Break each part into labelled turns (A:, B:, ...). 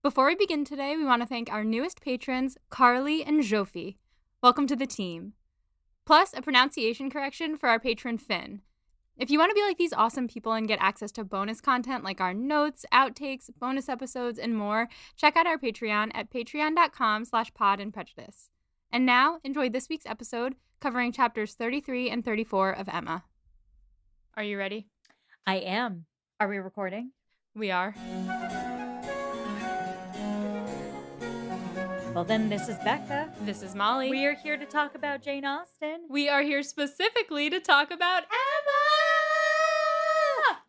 A: Before we begin today, we want to thank our newest patrons, Carly and Jofi. Welcome to the team. Plus, a pronunciation correction for our patron, Finn. If you want to be like these awesome people and get access to bonus content like our notes, outtakes, bonus episodes, and more, check out our Patreon at patreon.com/podandprejudice. And now, enjoy this week's episode covering chapters 33 and 34 of Emma. Are you ready?
B: I am. Are we recording?
A: We are.
B: Well, then this is Becca.
A: This is Molly.
B: We are here to talk about Jane Austen.
A: We are here specifically to talk about Emma!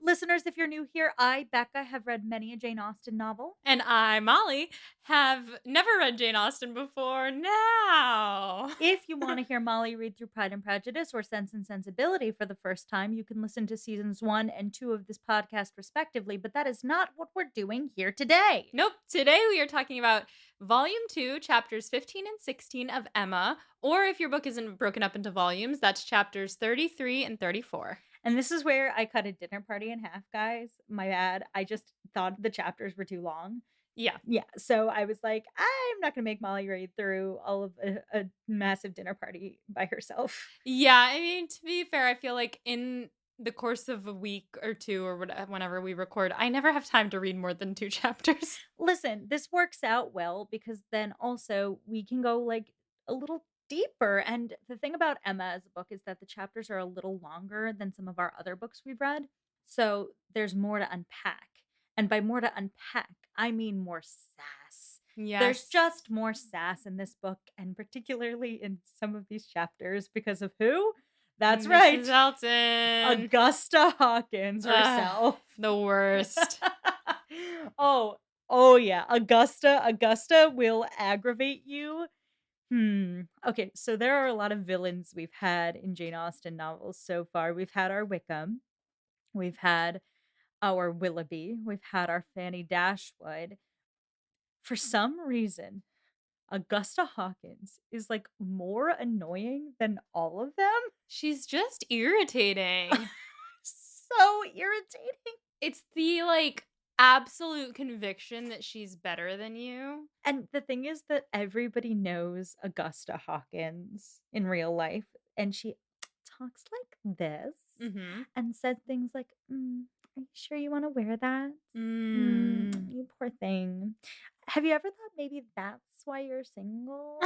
B: Listeners, if you're new here, I, Becca, have read many a Jane Austen novel.
A: And I, Molly, have never read Jane Austen before now.
B: If you want to hear Molly read through Pride and Prejudice or Sense and Sensibility for the first time, you can listen to seasons 1 and 2 of this podcast respectively, but that is not what we're doing here today.
A: Nope. Today we are talking about Volume 2, chapters 15 and 16 of Emma, or if your book isn't broken up into volumes, that's chapters 33 and 34.
B: And this is where I cut a dinner party in half, guys. My bad. I just thought the chapters were too long.
A: Yeah.
B: So I was like, I'm not going to make Molly read through all of a massive dinner party by herself.
A: Yeah, I mean, to be fair, I feel like in the course of a week or two or whenever we record, I never have time to read more than 2 chapters.
B: Listen, this works out well because then also we can go like a little deeper. And the thing about Emma as a book is that the chapters are a little longer than some of our other books we've read. So there's more to unpack. And by more to unpack, I mean more sass.
A: Yes.
B: There's just more sass in this book, and particularly in some of these chapters because of who? That's right.
A: Mrs. Elton.
B: Augusta Hawkins herself.
A: The worst.
B: Oh yeah. Augusta will aggravate you. Okay, so there are a lot of villains we've had in Jane Austen novels so far. We've had our Wickham. We've had our Willoughby. We've had our Fanny Dashwood. For some reason, Augusta Hawkins is like more annoying than all of them.
A: She's just irritating.
B: So irritating.
A: It's the like absolute conviction that she's better than you.
B: And the thing is that everybody knows Augusta Hawkins in real life, and she talks like this and says things like, "Are you sure you want to wear that? You poor thing. Have you ever thought maybe that's why you're single?"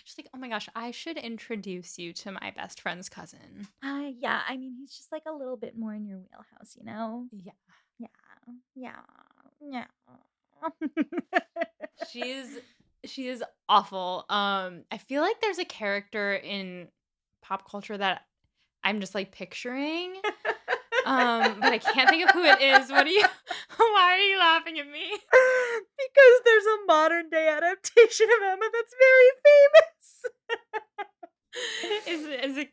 A: She's like, "Oh my gosh, I should introduce you to my best friend's cousin."
B: Yeah, I mean, he's just like a little bit more in your wheelhouse, you know?
A: Yeah. She is awful. I feel like there's a character in pop culture that I'm just like picturing. But I can't think of who it is. Why are you laughing at me?
B: Because there's a modern day adaptation of Emma that's very famous.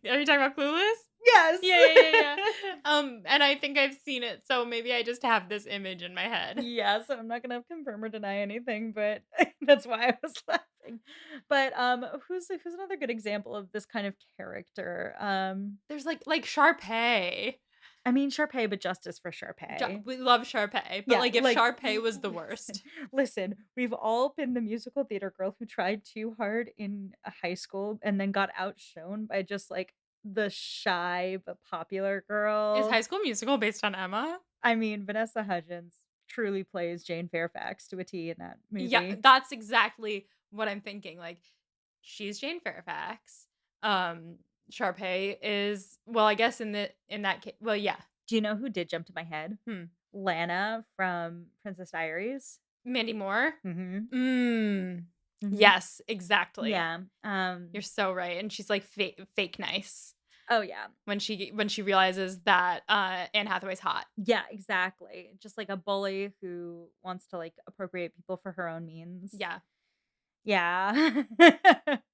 A: Are you talking about Clueless?
B: Yes.
A: Yeah. And I think I've seen it, so maybe I just have this image in my head.
B: Yeah, so I'm not gonna confirm or deny anything, but that's why I was laughing. But who's another good example of this kind of character?
A: There's like Sharpay.
B: I mean Sharpay, but justice for Sharpay.
A: We love Sharpay, but if Sharpay was the worst.
B: Listen, we've all been the musical theater girl who tried too hard in high school and then got outshone by just like the shy but popular girl.
A: Is High School Musical based on Emma?
B: I mean, Vanessa Hudgens truly plays Jane Fairfax to a T in that movie.
A: Yeah, that's exactly what I'm thinking. Like, she's Jane Fairfax. Sharpay is, well, I guess in that case, well, yeah.
B: Do you know who did jump to my head? Lana from Princess Diaries.
A: Mandy Moore? Yes, exactly.
B: Yeah.
A: You're so right. And she's like fake nice.
B: Oh yeah.
A: When she realizes that Anne Hathaway's hot.
B: Yeah, exactly. Just like a bully who wants to like appropriate people for her own means. Yeah.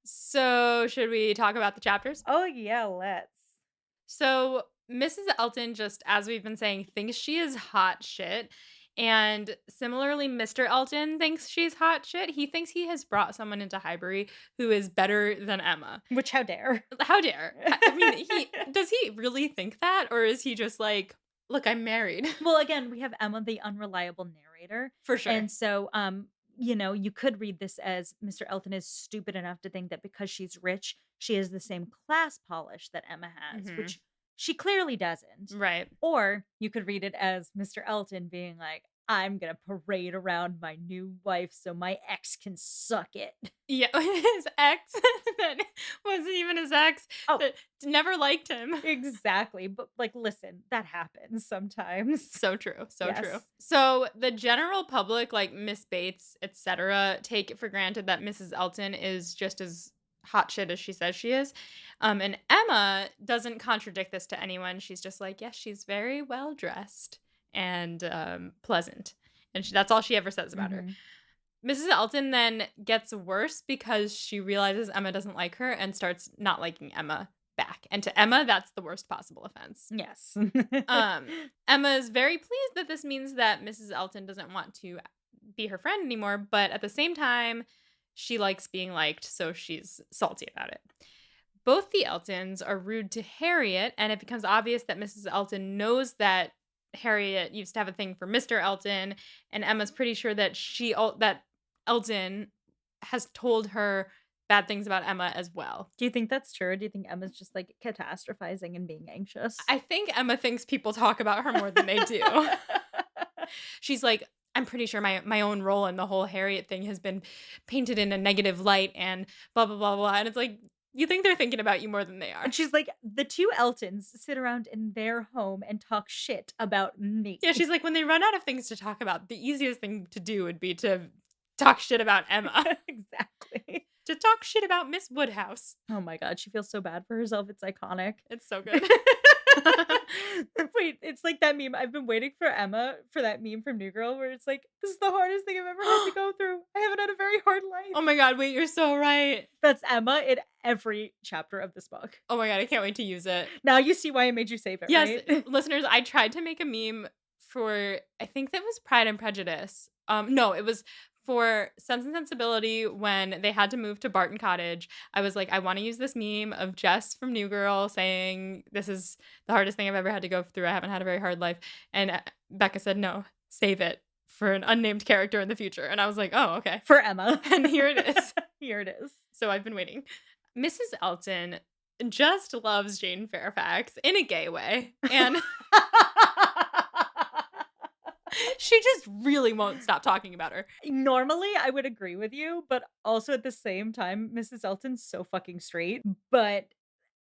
A: So should we talk about the chapters?
B: Oh yeah, let's.
A: So Mrs. Elton, just as we've been saying, thinks she is hot shit. And similarly, Mr. Elton thinks she's hot shit. He thinks he has brought someone into Highbury who is better than Emma.
B: Which, how dare?
A: How dare? I mean, does he really think that? Or is he just like, look, I'm married?
B: Well, again, we have Emma, the unreliable narrator, later.
A: For sure.
B: And so, you could read this as Mr. Elton is stupid enough to think that because she's rich, she has the same class polish that Emma has,
A: Mhm.
B: which she clearly doesn't.
A: Right.
B: Or you could read it as Mr. Elton being like, I'm gonna parade around my new wife so my ex can suck it.
A: Yeah, his ex that wasn't even his ex,
B: Oh,
A: that never liked him.
B: exactly. But like, listen, that happens sometimes.
A: So true, so true.
B: Yes.
A: So, the general public, like Miss Bates, etcetera, take it for granted that Mrs. Elton is just as hot shit as she says she is, and Emma doesn't contradict this to anyone. She's just like, "Yes, she's very well dressed and, pleasant," and that's all she ever says about her.
B: Mhm.
A: Mrs. Elton then gets worse because she realizes Emma doesn't like her and starts not liking Emma back, and to Emma, that's the worst possible offense.
B: Yes.
A: Um, Emma is very pleased that this means that Mrs. Elton doesn't want to be her friend anymore, but at the same time, she likes being liked, so she's salty about it. Both the Eltons are rude to Harriet, and it becomes obvious that Mrs. Elton knows that Harriet used to have a thing for Mr. Elton, and Emma's pretty sure that that Elton has told her bad things about Emma as well.
B: Do you think that's true? Or do you think Emma's just like catastrophizing and being anxious?
A: I think Emma thinks people talk about her more than they do. She's like, I'm pretty sure my own role in the whole Harriet thing has been painted in a negative light and blah blah blah blah. And it's like, you think they're thinking about you more than they are.
B: And she's like, the two Eltons sit around in their home and talk shit about me.
A: Yeah, she's like, when they run out of things to talk about, the easiest thing to do would be to talk shit about Emma.
B: Exactly.
A: To talk shit about Miss Woodhouse.
B: Oh my god, she feels so bad for herself. It's iconic.
A: It's so good.
B: Wait, it's like that meme. I've been waiting for Emma for that meme from New Girl where it's like, this is the hardest thing I've ever had to go through. I haven't had a very hard life.
A: Oh my god, wait, you're so right.
B: That's Emma in every chapter of this book.
A: Oh my god, I can't wait to use it.
B: Now you see why I made you save it,
A: Yes,
B: right?
A: listeners, I tried to make a meme for, I think that was Pride and Prejudice. No, it was for Sense and Sensibility when they had to move to Barton Cottage. I was like, I want to use this meme of Jess from New Girl saying, this is the hardest thing I've ever had to go through. I haven't had a very hard life. And Becca said, no, save it for an unnamed character in the future. And I was like, oh, okay.
B: For Emma.
A: And here it is.
B: Here it is.
A: So I've been waiting. Mrs. Elton just loves Jane Fairfax in a gay way. And she just really won't stop talking about her.
B: Normally, I would agree with you, but also at the same time, Mrs. Elton's so fucking straight. But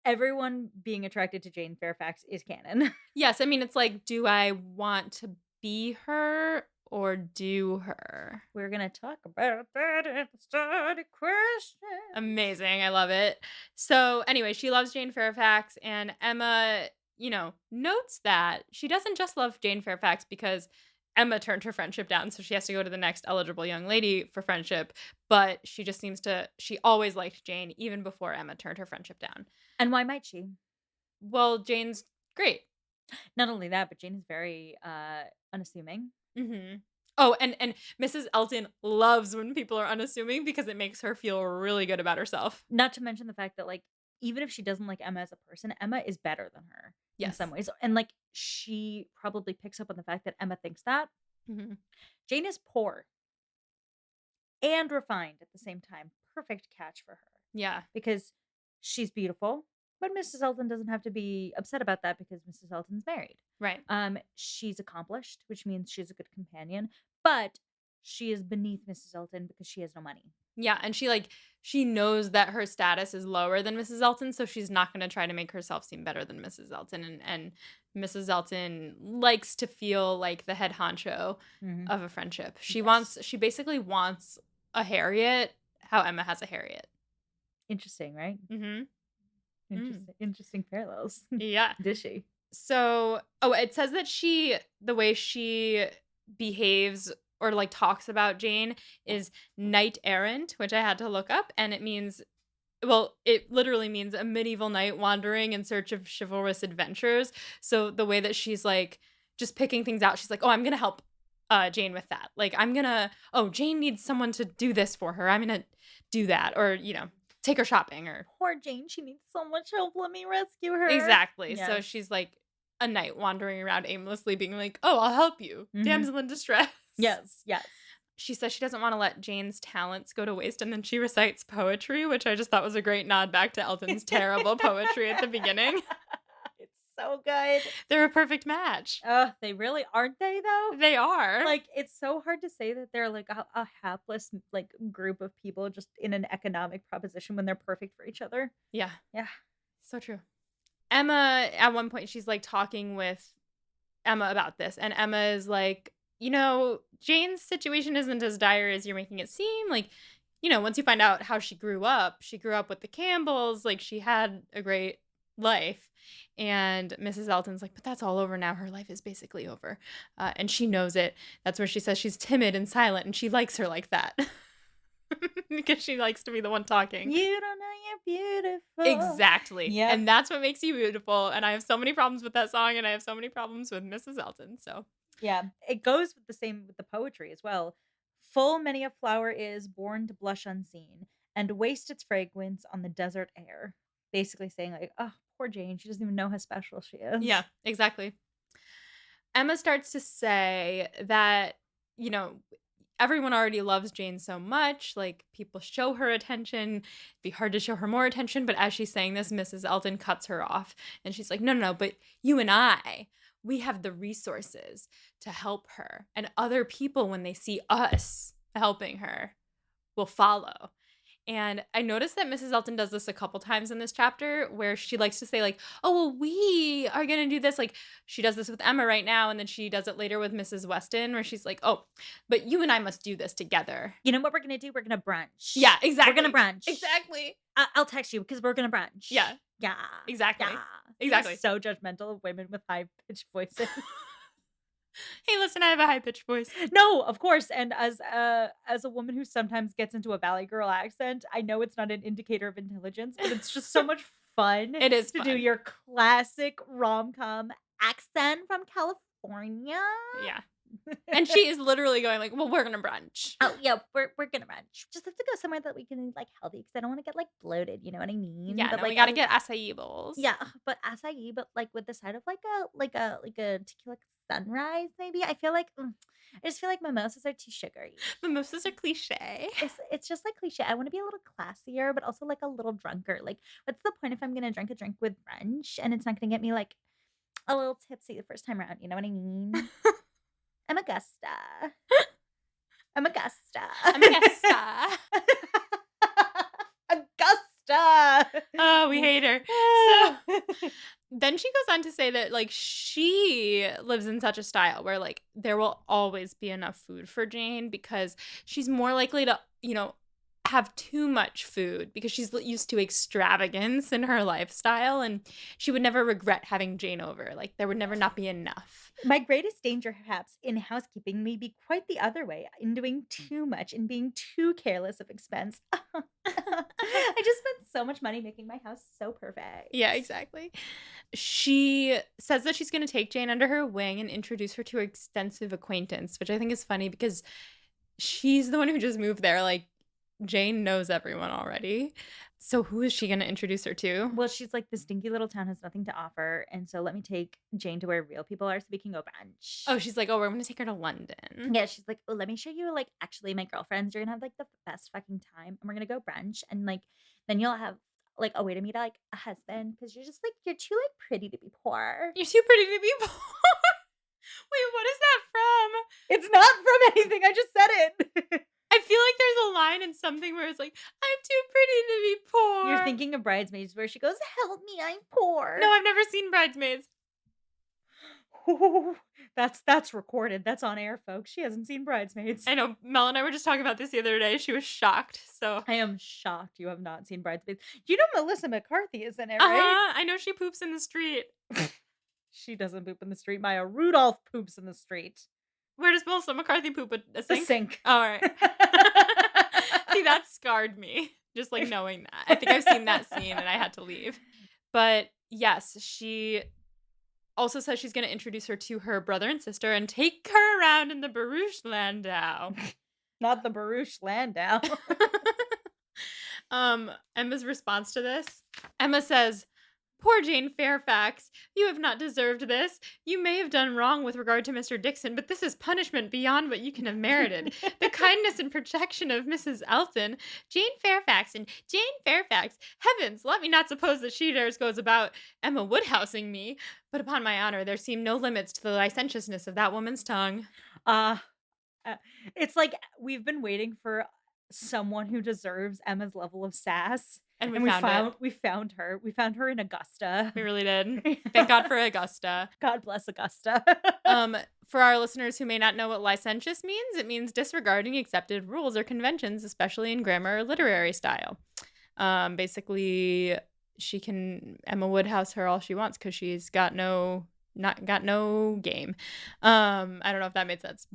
B: everyone being attracted to Jane Fairfax is canon.
A: Yes, I mean, it's like, do I want to be her or do her?
B: We're gonna talk about that in the study question.
A: Amazing. I love it. So, anyway, she loves Jane Fairfax, and Emma, notes that she doesn't just love Jane Fairfax because Emma turned her friendship down, so she has to go to the next eligible young lady for friendship, but she just she always liked Jane even before Emma turned her friendship down.
B: And why might she?
A: Well, Jane's great.
B: Not only that, but Jane is very unassuming.
A: Mm-hmm. Oh, and Mrs. Elton loves when people are unassuming because it makes her feel really good about herself.
B: Not to mention the fact that, like, even if she doesn't like Emma as a person, Emma is better than her in
A: Yes.
B: some ways. And, like, she probably picks up on the fact that Emma thinks that.
A: Mm-hmm.
B: Jane is poor and refined at the same time. Perfect catch for her.
A: Yeah.
B: Because she's beautiful, but Mrs. Elton doesn't have to be upset about that because Mrs. Elton's married.
A: Right.
B: She's accomplished, which means she's a good companion, but she is beneath Mrs. Elton because she has no money.
A: Yeah, and she knows that her status is lower than Mrs. Elton, so she's not going to try to make herself seem better than Mrs. Elton. And Mrs. Elton likes to feel like the head honcho of a friendship. She basically wants a Harriet, how Emma has a Harriet.
B: Interesting, right?
A: Mm-hmm.
B: Interesting parallels.
A: Yeah.
B: Dishy.
A: So, it says that the way she behaves or like talks about Jane is knight errant, which I had to look up, and it literally means a medieval knight wandering in search of chivalrous adventures. So the way that she's like just picking things out, she's like, oh, I'm gonna help Jane with that. Like, Jane needs someone to do this for her. I'm gonna do that, or take her shopping, or
B: poor Jane, she needs so much help. Let me rescue her.
A: Exactly.
B: Yes.
A: So she's like a knight wandering around aimlessly, being like, oh, I'll help you, damsel in distress.
B: Yes, yes.
A: She says she doesn't want to let Jane's talents go to waste, and then she recites poetry, which I just thought was a great nod back to Elton's terrible poetry at the beginning.
B: It's so good.
A: They're a perfect match.
B: They really aren't they though?
A: They are.
B: Like, it's so hard to say that they're like a hapless like group of people just in an economic proposition when they're perfect for each other.
A: Yeah.
B: Yeah.
A: So true. Emma, at one point, she's like talking with Emma about this, and Emma is like, Jane's situation isn't as dire as you're making it seem. Like, once you find out how she grew up with the Campbells, like, she had a great life. And Mrs. Elton's like, but that's all over now. Her life is basically over. And she knows it. That's where she says she's timid and silent, and she likes her like that. Because she likes to be the one talking.
B: You don't know you're beautiful.
A: Exactly.
B: Yeah.
A: And that's what makes you beautiful. And I have so many problems with that song, and I have so many problems with Mrs. Elton. So
B: Yeah. It goes with the same with the poetry as well. Full many a flower is born to blush unseen and waste its fragrance on the desert air. Basically saying like, oh, poor Jane. She doesn't even know how special she is.
A: yeah, exactly. Emma starts to say that, everyone already loves Jane so much. Like, people show her attention. It'd be hard to show her more attention. But as she's saying this, Mrs. Elton cuts her off. And she's like, no, but you and I, we have the resources to help her. And other people, when they see us helping her, will follow. And I noticed that Mrs. Elton does this a couple times in this chapter where she likes to say like, oh, well, we are going to do this. Like, she does this with Emma right now. And then she does it later with Mrs. Weston where she's like, oh, but you and I must do this together.
B: You know what we're going to do? We're going to brunch.
A: Yeah, exactly.
B: We're going to brunch.
A: Exactly.
B: I'll text you because we're going to brunch.
A: Yeah.
B: Yeah.
A: Exactly.
B: Yeah.
A: Exactly.
B: You're so judgmental of women with high-pitched voices.
A: Hey, listen, I have a high-pitched voice.
B: No, of course. And as a woman who sometimes gets into a Valley Girl accent, I know it's not an indicator of intelligence, but it's just so much fun.
A: It is
B: to
A: fun.
B: do your classic rom-com accent from California.
A: Yeah. And she is literally going like, well, we're going to brunch.
B: Oh, yeah, we're gonna brunch. Just have to go somewhere that we can eat like healthy because I don't want to get like bloated. You know what I mean?
A: Yeah,
B: but
A: no,
B: like
A: we got to get acai bowls.
B: yeah, but acai, but like with the side of like a tequila sunrise, maybe. I feel like I just feel like mimosas are too sugary.
A: Mimosas are cliche.
B: It's just like cliche. I want to be a little classier, but also like a little drunker. Like, what's the point if I'm gonna drink a drink with brunch and it's not gonna get me like a little tipsy the first time around? You know what I mean? I'm Augusta. I'm Augusta.
A: I'm Augusta.
B: Augusta.
A: Oh, we hate her. So then she goes on to say that like she lives in such a style where like there will always be enough food for Jane because she's more likely to, have too much food because she's used to extravagance in her lifestyle and she would never regret having Jane over. Like there would never not be enough.
B: My greatest danger, perhaps, in housekeeping may be quite the other way, in doing too much, in being too careless of expense. I just spent so much money making my house so perfect.
A: Yeah, exactly. She says that she's going to take Jane under her wing and introduce her to her extensive acquaintance, which I think is funny because she's the one who just moved there. Like, Jane knows everyone already. So who is she going to introduce her to?
B: Well, she's like, this dinky little town has nothing to offer. And so let me take Jane to where real people are so we can go brunch.
A: Oh, she's like, oh, we're going to take her to London.
B: Yeah, she's like, oh, let me show you, like, actually my girlfriends. You're going to have, like, the best fucking time. And we're going to go brunch. And, like, then you'll have, like, a way to meet, like, a husband. Because you're just, like, you're too, like, pretty to be poor.
A: You're too pretty to be poor. Wait, what is that from?
B: It's not from anything. I just said it.
A: I feel like there's a line in something where it's like, I'm too pretty to be poor.
B: You're thinking of Bridesmaids where she goes, help me, I'm poor.
A: No, I've never seen Bridesmaids.
B: Ooh, that's recorded. That's on air, folks. She hasn't seen Bridesmaids.
A: I know. Mel and I were just talking about this the other day. She was shocked. So
B: I am shocked you have not seen Bridesmaids. You know Melissa McCarthy is in it, right?
A: I know she poops in the street.
B: She doesn't poop in the street. Maya Rudolph poops in the street.
A: Where does Melissa McCarthy poop? A sink?
B: The sink.
A: Oh, all right. See, that scarred me. Just like knowing that. I think I've seen that scene and I had to leave. But yes, she also says she's going to introduce her to her brother and sister and take her around in the Baruch Landau.
B: Not the Baruch Landau.
A: Emma's response to this. Emma says, Poor Jane Fairfax. You have not deserved this. You may have done wrong with regard to Mr. Dixon, but this is punishment beyond what you can have merited. The kindness and protection of Mrs. Elton, Jane Fairfax, and Jane Fairfax. Heavens, let me not suppose that she dares goes about Emma Woodhousing me. But upon my honor, there seem no limits to the licentiousness of that woman's tongue.
B: Uh, uh, it's like we've been waiting for someone who deserves Emma's level of sass,
A: And we
B: and
A: found it.
B: we found her. We found her in Augusta.
A: We really did. Thank God for Augusta.
B: God bless Augusta.
A: For our listeners who may not know what licentious means, it means disregarding accepted rules or conventions, especially in grammar or literary style. Basically, Emma Woodhouse her all she wants because she's got no game. I don't know if that made sense.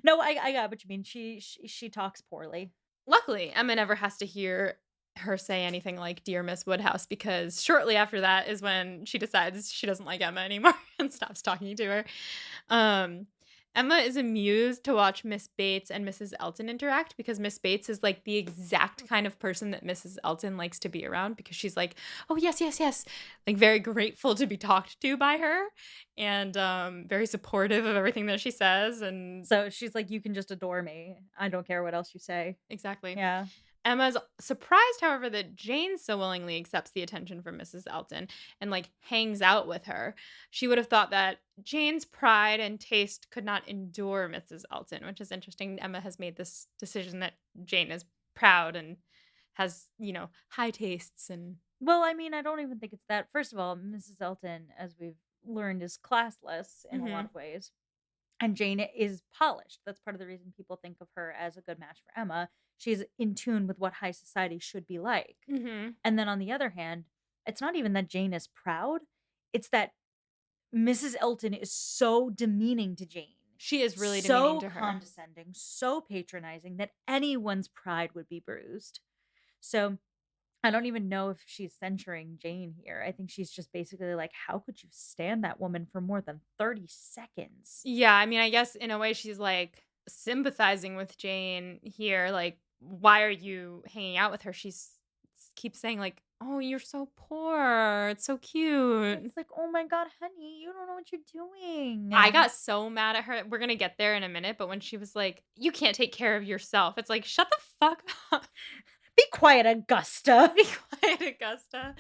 B: No, I got what you mean. She talks poorly.
A: Luckily, Emma never has to hear her say anything like "Dear Miss Woodhouse" because shortly after that is when she decides she doesn't like Emma anymore and stops talking to her. Emma is amused to watch Miss Bates and Mrs. Elton interact because Miss Bates is like the exact kind of person that Mrs. Elton likes to be around because she's like, oh, yes, yes, yes. Like very grateful to be talked to by her and very supportive of everything that she says. And
B: So she's like, you can just adore me. I don't care what else you say.
A: exactly.
B: Yeah.
A: Emma's surprised, however, that Jane so willingly accepts the attention from Mrs. Elton and like hangs out with her. She would have thought that Jane's pride and taste could not endure Mrs. Elton, which is interesting. Emma has made this decision that Jane is proud and has, high tastes and
B: Well, I mean, I don't even think it's that. First of all, Mrs. Elton, as we've learned, is classless in a lot of ways. And Jane is polished. That's part of the reason people think of her as a good match for Emma. She's in tune with what high society should be like.
A: Mm-hmm.
B: And then on the other hand, it's not even that Jane is proud, it's that Mrs. Elton is so demeaning to Jane.
A: She is really demeaning to
B: So
A: her.
B: condescending, so patronizing that anyone's pride would be bruised. So I don't even know if she's censuring Jane here. I think she's just basically like, how could you stand that woman for more than 30 seconds?
A: Yeah, I mean, I guess in a way she's like sympathizing with Jane here. Like, why are you hanging out with her? She's keeps saying like, "Oh, you're so poor. It's so cute."
B: It's like, oh my God, honey, you don't know what you're doing.
A: I got so mad at her. We're gonna get there in a minute, but when she was like, "You can't take care of yourself," it's like, shut the fuck up.
B: Be quiet, Augusta.
A: Be quiet, Augusta.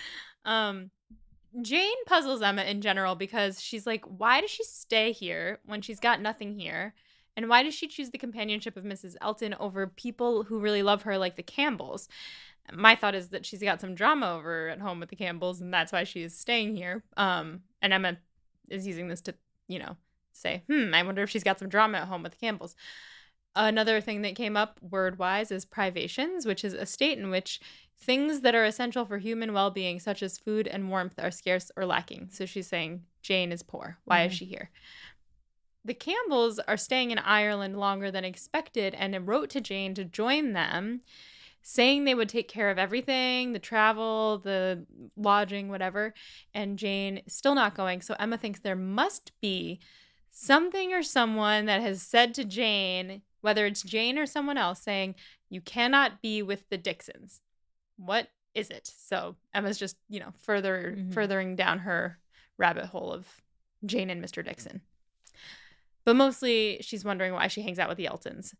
A: Jane puzzles Emma in general because she's like, why does she stay here when she's got nothing here? And why does she choose the companionship of Mrs. Elton over people who really love her, like the Campbells? My thought is that she's got some drama over at home with the Campbells, and that's why she's staying here. And Emma is using this to, say, I wonder if she's got some drama at home with the Campbells. Another thing that came up word-wise is privations, which is a state in which things that are essential for human well-being, such as food and warmth, are scarce or lacking. So she's saying Jane is poor. Why is she here? The Campbells are staying in Ireland longer than expected and wrote to Jane to join them, saying they would take care of everything, the travel, the lodging, whatever. And Jane is still not going. So Emma thinks there must be something or someone that has said to Jane, whether it's Jane or someone else, saying, you cannot be with the Dixons. What is it? So Emma's just, furthering down her rabbit hole of Jane and Mr. Dixon. But mostly she's wondering why she hangs out with the Eltons.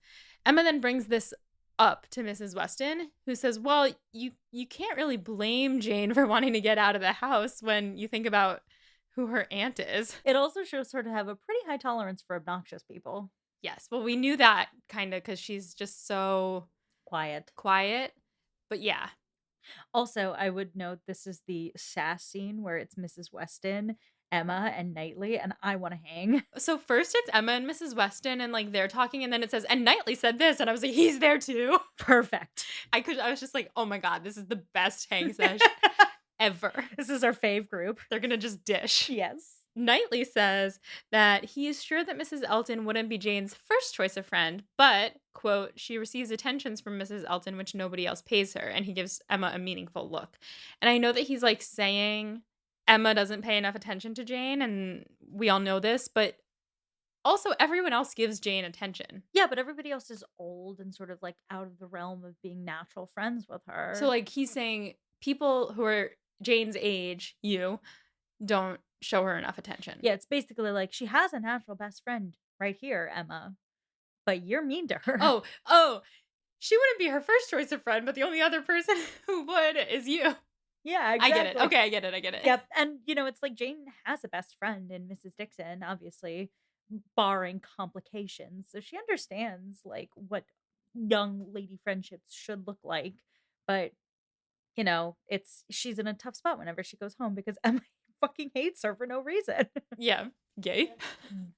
A: Emma then brings this up to Mrs. Weston, who says, well, you can't really blame Jane for wanting to get out of the house when you think about who her aunt is.
B: It also shows her to have a pretty high tolerance for obnoxious people.
A: Yes. Well, we knew that kind of because she's just so
B: quiet.
A: But yeah.
B: Also, I would note this is the sass scene where it's Mrs. Weston, Emma, and Knightley, and I want to hang.
A: So first it's Emma and Mrs. Weston, and like they're talking, and then it says, and Knightley said this, and I was like, he's there too.
B: Perfect.
A: I was just like, oh my God, this is the best hang sesh ever.
B: This is our fave group.
A: They're gonna just dish.
B: Yes.
A: Knightley says that he is sure that Mrs. Elton wouldn't be Jane's first choice of friend, but, quote, she receives attentions from Mrs. Elton which nobody else pays her, and he gives Emma a meaningful look. And I know that he's like saying Emma doesn't pay enough attention to Jane, and we all know this, but also everyone else gives Jane attention.
B: Yeah, but everybody else is old and sort of like out of the realm of being natural friends with her.
A: So like he's saying people who are Jane's age, you don't show her enough attention.
B: Yeah, it's basically like she has a natural best friend right here, Emma, but you're mean to her.
A: Oh, she wouldn't be her first choice of friend, but the only other person who would is you.
B: Yeah,
A: I get it.
B: exactly.
A: Okay, I get it. I get it.
B: Yep, and, it's like Jane has a best friend in Mrs. Dixon, obviously, barring complications, so she understands, like, what young lady friendships should look like, but, it's she's in a tough spot whenever she goes home because Emma fucking hates her for no reason.
A: Yeah. Gay.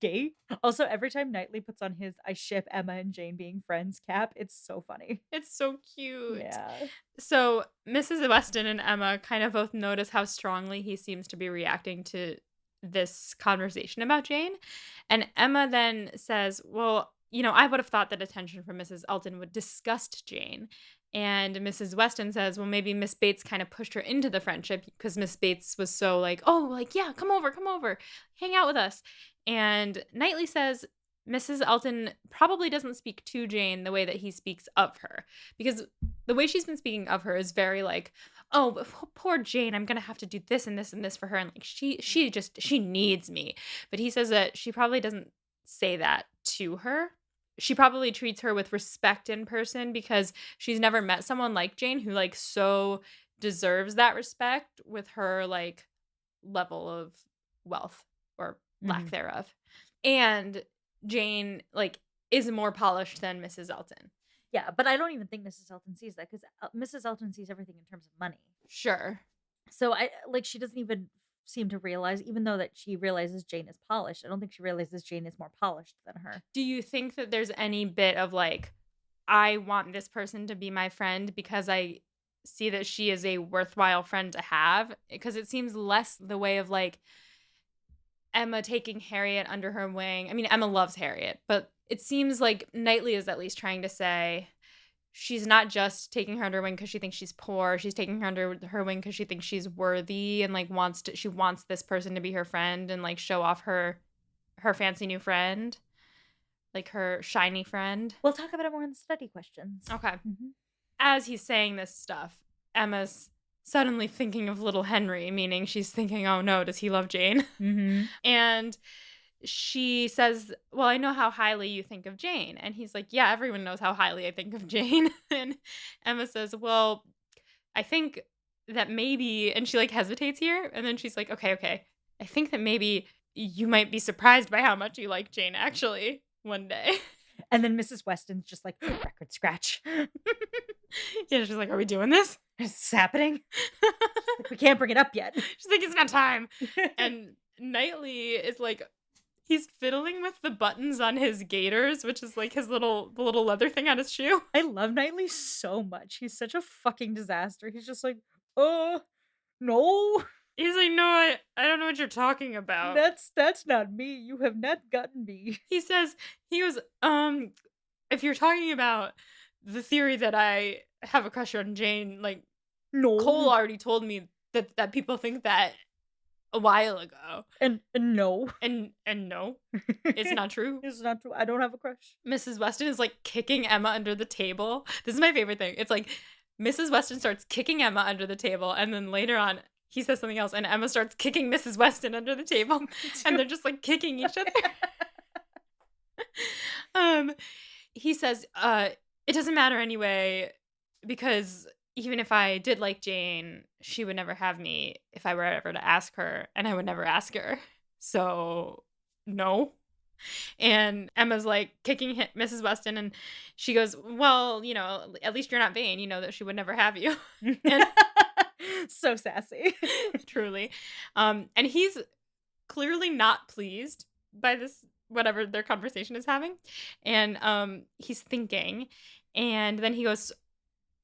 B: Gay. Also, every time Knightley puts on his "I ship Emma and Jane being friends" cap, it's so funny.
A: It's so cute.
B: Yeah.
A: So Mrs. Weston and Emma kind of both notice how strongly he seems to be reacting to this conversation about Jane. And Emma then says, well, I would have thought that attention from Mrs. Elton would disgust Jane. And Mrs. Weston says, well, maybe Miss Bates kind of pushed her into the friendship because Miss Bates was so like, oh, like, yeah, come over, hang out with us. And Knightley says, Mrs. Elton probably doesn't speak to Jane the way that he speaks of her, because the way she's been speaking of her is very like, oh, but poor Jane, I'm gonna have to do this and this and this for her, and like she needs me. But he says that she probably doesn't say that to her. She probably treats her with respect in person because she's never met someone like Jane who like so deserves that respect with her like level of wealth or lack
B: Mhm.
A: thereof. And Jane like is more polished than Mrs. Elton.
B: Yeah, but I don't even think Mrs. Elton sees that because Mrs. Elton sees everything in terms of money.
A: Sure.
B: So she doesn't even seem to realize, even though that she realizes Jane is polished. I don't think she realizes Jane is more polished than her.
A: Do you think that there's any bit of like, I want this person to be my friend because I see that she is a worthwhile friend to have? Because it seems less the way of like Emma taking Harriet under her wing. I mean, Emma loves Harriet, but it seems like Knightley is at least trying to say she's not just taking her under her wing because she thinks she's poor. She's taking her under her wing because she thinks she's worthy and like she wants this person to be her friend and like show off her fancy new friend, like her shiny friend.
B: We'll talk about it more in the study questions.
A: Okay.
B: Mhm.
A: As he's saying this stuff, Emma's suddenly thinking of little Henry, meaning she's thinking, oh no, does he love Jane?
B: Mhm.
A: And she says, well, I know how highly you think of Jane. And he's like, yeah, everyone knows how highly I think of Jane. And Emma says, well, I think that maybe, and she like hesitates here. And then she's like, okay. I think that maybe you might be surprised by how much you like Jane actually one day.
B: And then Mrs. Weston's just like, record scratch.
A: Yeah, she's like, are we doing this?
B: Is this happening? Like, we can't bring it up yet.
A: She's like, it's not time. And Knightley is like, he's fiddling with the buttons on his gaiters, which is like the little leather thing on his shoe.
B: I love Knightley so much. He's such a fucking disaster. He's just like, no.
A: He's like, no, I don't know what you're talking about.
B: That's not me. You have not gotten me.
A: He goes, if you're talking about the theory that I have a crush on Jane, like
B: No.
A: Cole already told me that people think that a while ago.
B: And no.
A: And no, it's not true.
B: It's not true. I don't have a crush.
A: Mrs. Weston is like kicking Emma under the table. This is my favorite thing. It's like Mrs. Weston starts kicking Emma under the table, and then later on he says something else, and Emma starts kicking Mrs. Weston under the table, and they're just like kicking each other. He says, it doesn't matter anyway, because even if I did like Jane, she would never have me if I were ever to ask her, and I would never ask her. So, no. And Emma's like kicking Mrs. Weston, and she goes, well, at least you're not vain. You know that she would never have you. And
B: So sassy.
A: truly. And he's clearly not pleased by this, whatever their conversation is having. And he's thinking, and then he goes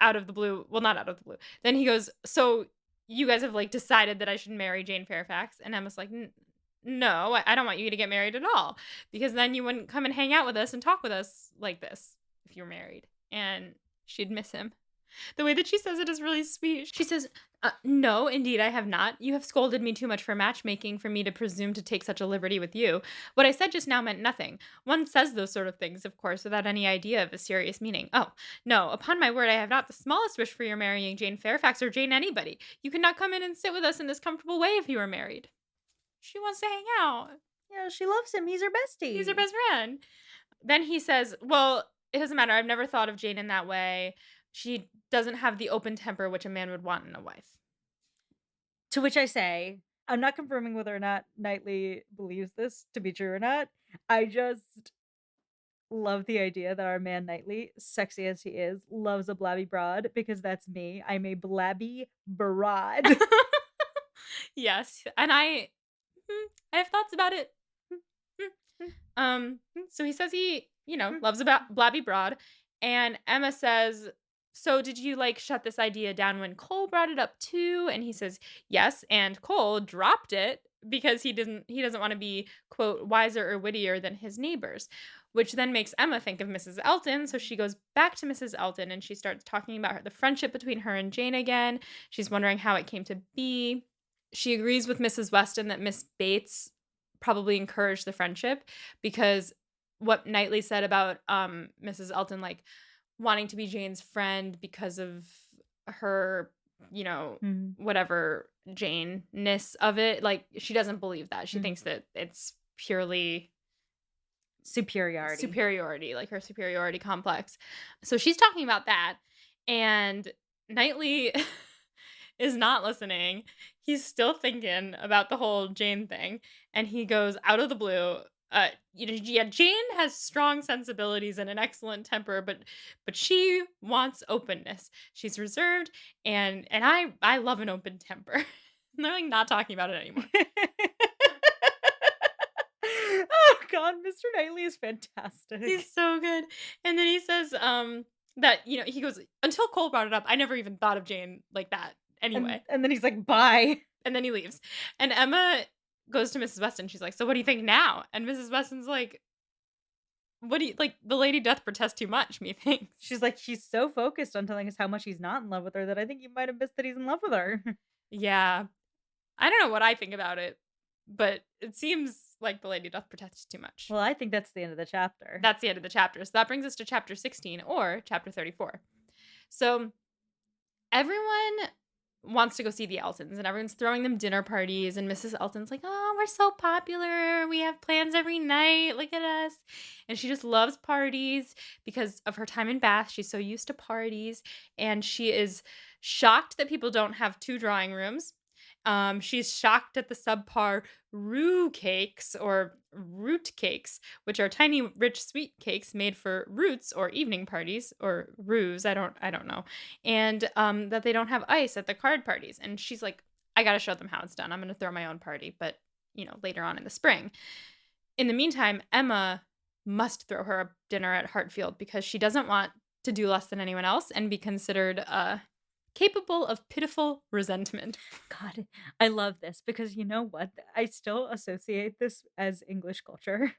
A: out of the blue. Well, not out of the blue. Then he goes, so you guys have like decided that I should marry Jane Fairfax? And Emma's like, no, I don't want you to get married at all, because then you wouldn't come and hang out with us and talk with us like this if you're married. And she'd miss him. The way that she says it is really sweet. She says, no, indeed, I have not. You have scolded me too much for matchmaking for me to presume to take such a liberty with you. What I said just now meant nothing. One says those sort of things, of course, without any idea of a serious meaning. Oh, no, upon my word, I have not the smallest wish for your marrying Jane Fairfax or Jane anybody. You could not come in and sit with us in this comfortable way if you were married. She wants to hang out.
B: Yeah, she loves him. He's her bestie.
A: He's her best friend. Then he says, well, it doesn't matter. I've never thought of Jane in that way. She doesn't have the open temper which a man would want in a wife.
B: To which I say, I'm not confirming whether or not Knightley believes this to be true or not. I just love the idea that our man Knightley, sexy as he is, loves a blabby broad, because that's me. I'm a blabby broad.
A: Yes, and I have thoughts about it. So he says he, loves about blabby broad, and Emma says, so did you shut this idea down when Cole brought it up too? And he says, yes, and Cole dropped it because he doesn't want to be, quote, wiser or wittier than his neighbors, which then makes Emma think of Mrs. Elton. So she goes back to Mrs. Elton and she starts talking about the friendship between her and Jane again. She's wondering how it came to be. She agrees with Mrs. Weston that Miss Bates probably encouraged the friendship, because what Knightley said about Mrs. Elton wanting to be Jane's friend because of her, whatever Jane-ness of it, she doesn't believe that. She thinks that it's purely superiority, her superiority complex. So she's talking about that, and Knightley is not listening. He's still thinking about the whole Jane thing, and he goes out of the blue. Jane has strong sensibilities and an excellent temper, but she wants openness. She's reserved, and I love an open temper. They're not talking about it anymore.
B: Oh God, Mr. Knightley is fantastic.
A: He's so good. And then he says that he goes, until Cole brought it up, I never even thought of Jane like that anyway.
B: And then he's like, bye.
A: And then he leaves. And Emma goes to Mrs. Weston. She's like, so what do you think now? And Mrs. Weston's like, what do you, the lady doth protest too much, methinks.
B: She's like, he's so focused on telling us how much he's not in love with her that I think you might have missed that he's in love with her.
A: Yeah. I don't know what I think about it, but it seems like the lady doth protest too much.
B: Well, I think that's the end of the chapter.
A: That's the end of the chapter. So that brings us to chapter 16, or chapter 34. So everyone wants to go see the Eltons, and everyone's throwing them dinner parties, and Mrs. Elton's like, oh, we're so popular. We have plans every night. Look at us. And she just loves parties because of her time in Bath. She's so used to parties, and she is shocked that people don't have 2 drawing rooms. She's shocked at the subpar roux cakes, or root cakes, which are tiny, rich, sweet cakes made for roots or evening parties, or roux, I don't know, and that they don't have ice at the card parties. And she's like, I gotta show them how it's done. I'm gonna throw my own party, but later on in the spring. In the meantime, Emma must throw her a dinner at Hartfield because she doesn't want to do less than anyone else and be considered capable of pitiful resentment.
B: God, I love this because you know what? I still associate this as English culture.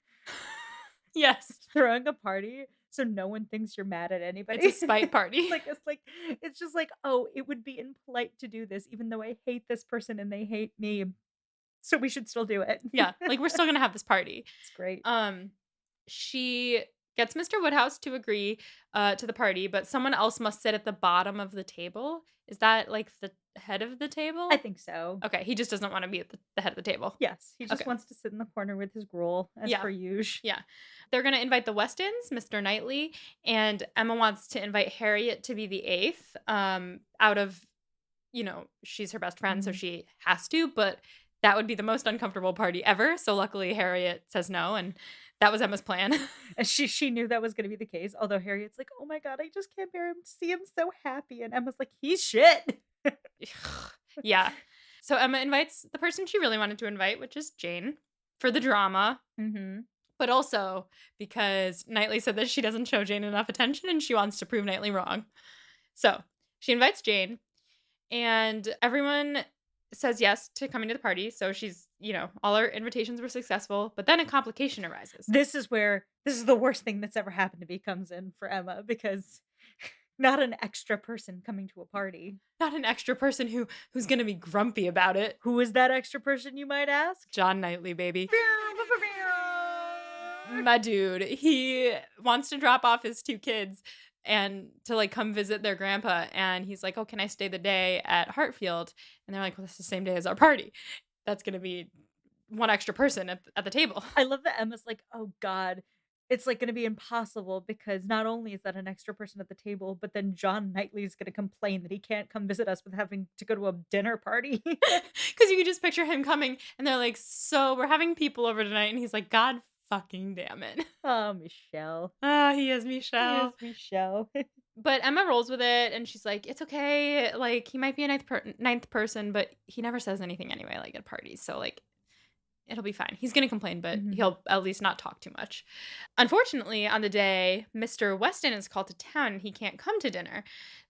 A: Yes.
B: Throwing a party so no one thinks you're mad at anybody.
A: It's a spite party.
B: It's just like, oh, it would be impolite to do this even though I hate this person and they hate me. So we should still do it.
A: Yeah, we're still going to have this party.
B: It's great.
A: She gets Mr. Woodhouse to agree to the party, but someone else must sit at the bottom of the table. Is that the head of the table?
B: I think so.
A: Okay, he just doesn't want to be at the head of the table.
B: Yes, he just wants to sit in the corner with his gruel, as per usual.
A: Yeah. They're going to invite the Westons, Mr. Knightley, and Emma wants to invite Harriet to be the 8th, out of, she's her best friend, so she has to, but that would be the most uncomfortable party ever. So luckily Harriet says no, and that was Emma's plan.
B: And she knew that was going to be the case. Although Harriet's like, oh my God, I just can't bear him to see him so happy. And Emma's like, he's shit.
A: Yeah. So Emma invites the person she really wanted to invite, which is Jane, for the drama.
B: Mm-hmm.
A: But also because Knightley said that she doesn't show Jane enough attention and she wants to prove Knightley wrong. So she invites Jane, and everyone says yes to coming to the party. So she's, all her invitations were successful, but then a complication arises.
B: This is the worst thing that's ever happened to me comes in for Emma, because Not an extra person coming to a party.
A: Not an extra person who's gonna be grumpy about it.
B: Who is that extra person, you might ask?
A: John Knightley, baby. My dude, he wants to drop off his 2 kids and to, like, come visit their grandpa, and he's like, "Oh, can I stay the day at Hartfield?" And they're like, "Well, that's the same day as our party. That's gonna be 1 extra person at the table."
B: I love that Emma's like, "Oh god, it's, like, gonna be impossible because not only is that an extra person at the table, but then John Knightley is gonna complain that he can't come visit us with having to go to a dinner party."
A: Because you could just picture him coming, and they're like, "So, we're having people over tonight," and he's like, "God fucking damn it."
B: Oh, Michelle.
A: Ah, he is
B: Yes,
A: Michelle.
B: Michelle.
A: But Emma rolls with it, and she's like, "It's okay, like, he might be a ninth person, but he never says anything anyway, like, at parties, so, like, it'll be fine. He's gonna complain, but
B: Mhm.
A: he'll at least not talk too much." Unfortunately, on the day, Mr. Weston is called to town, and he can't come to dinner,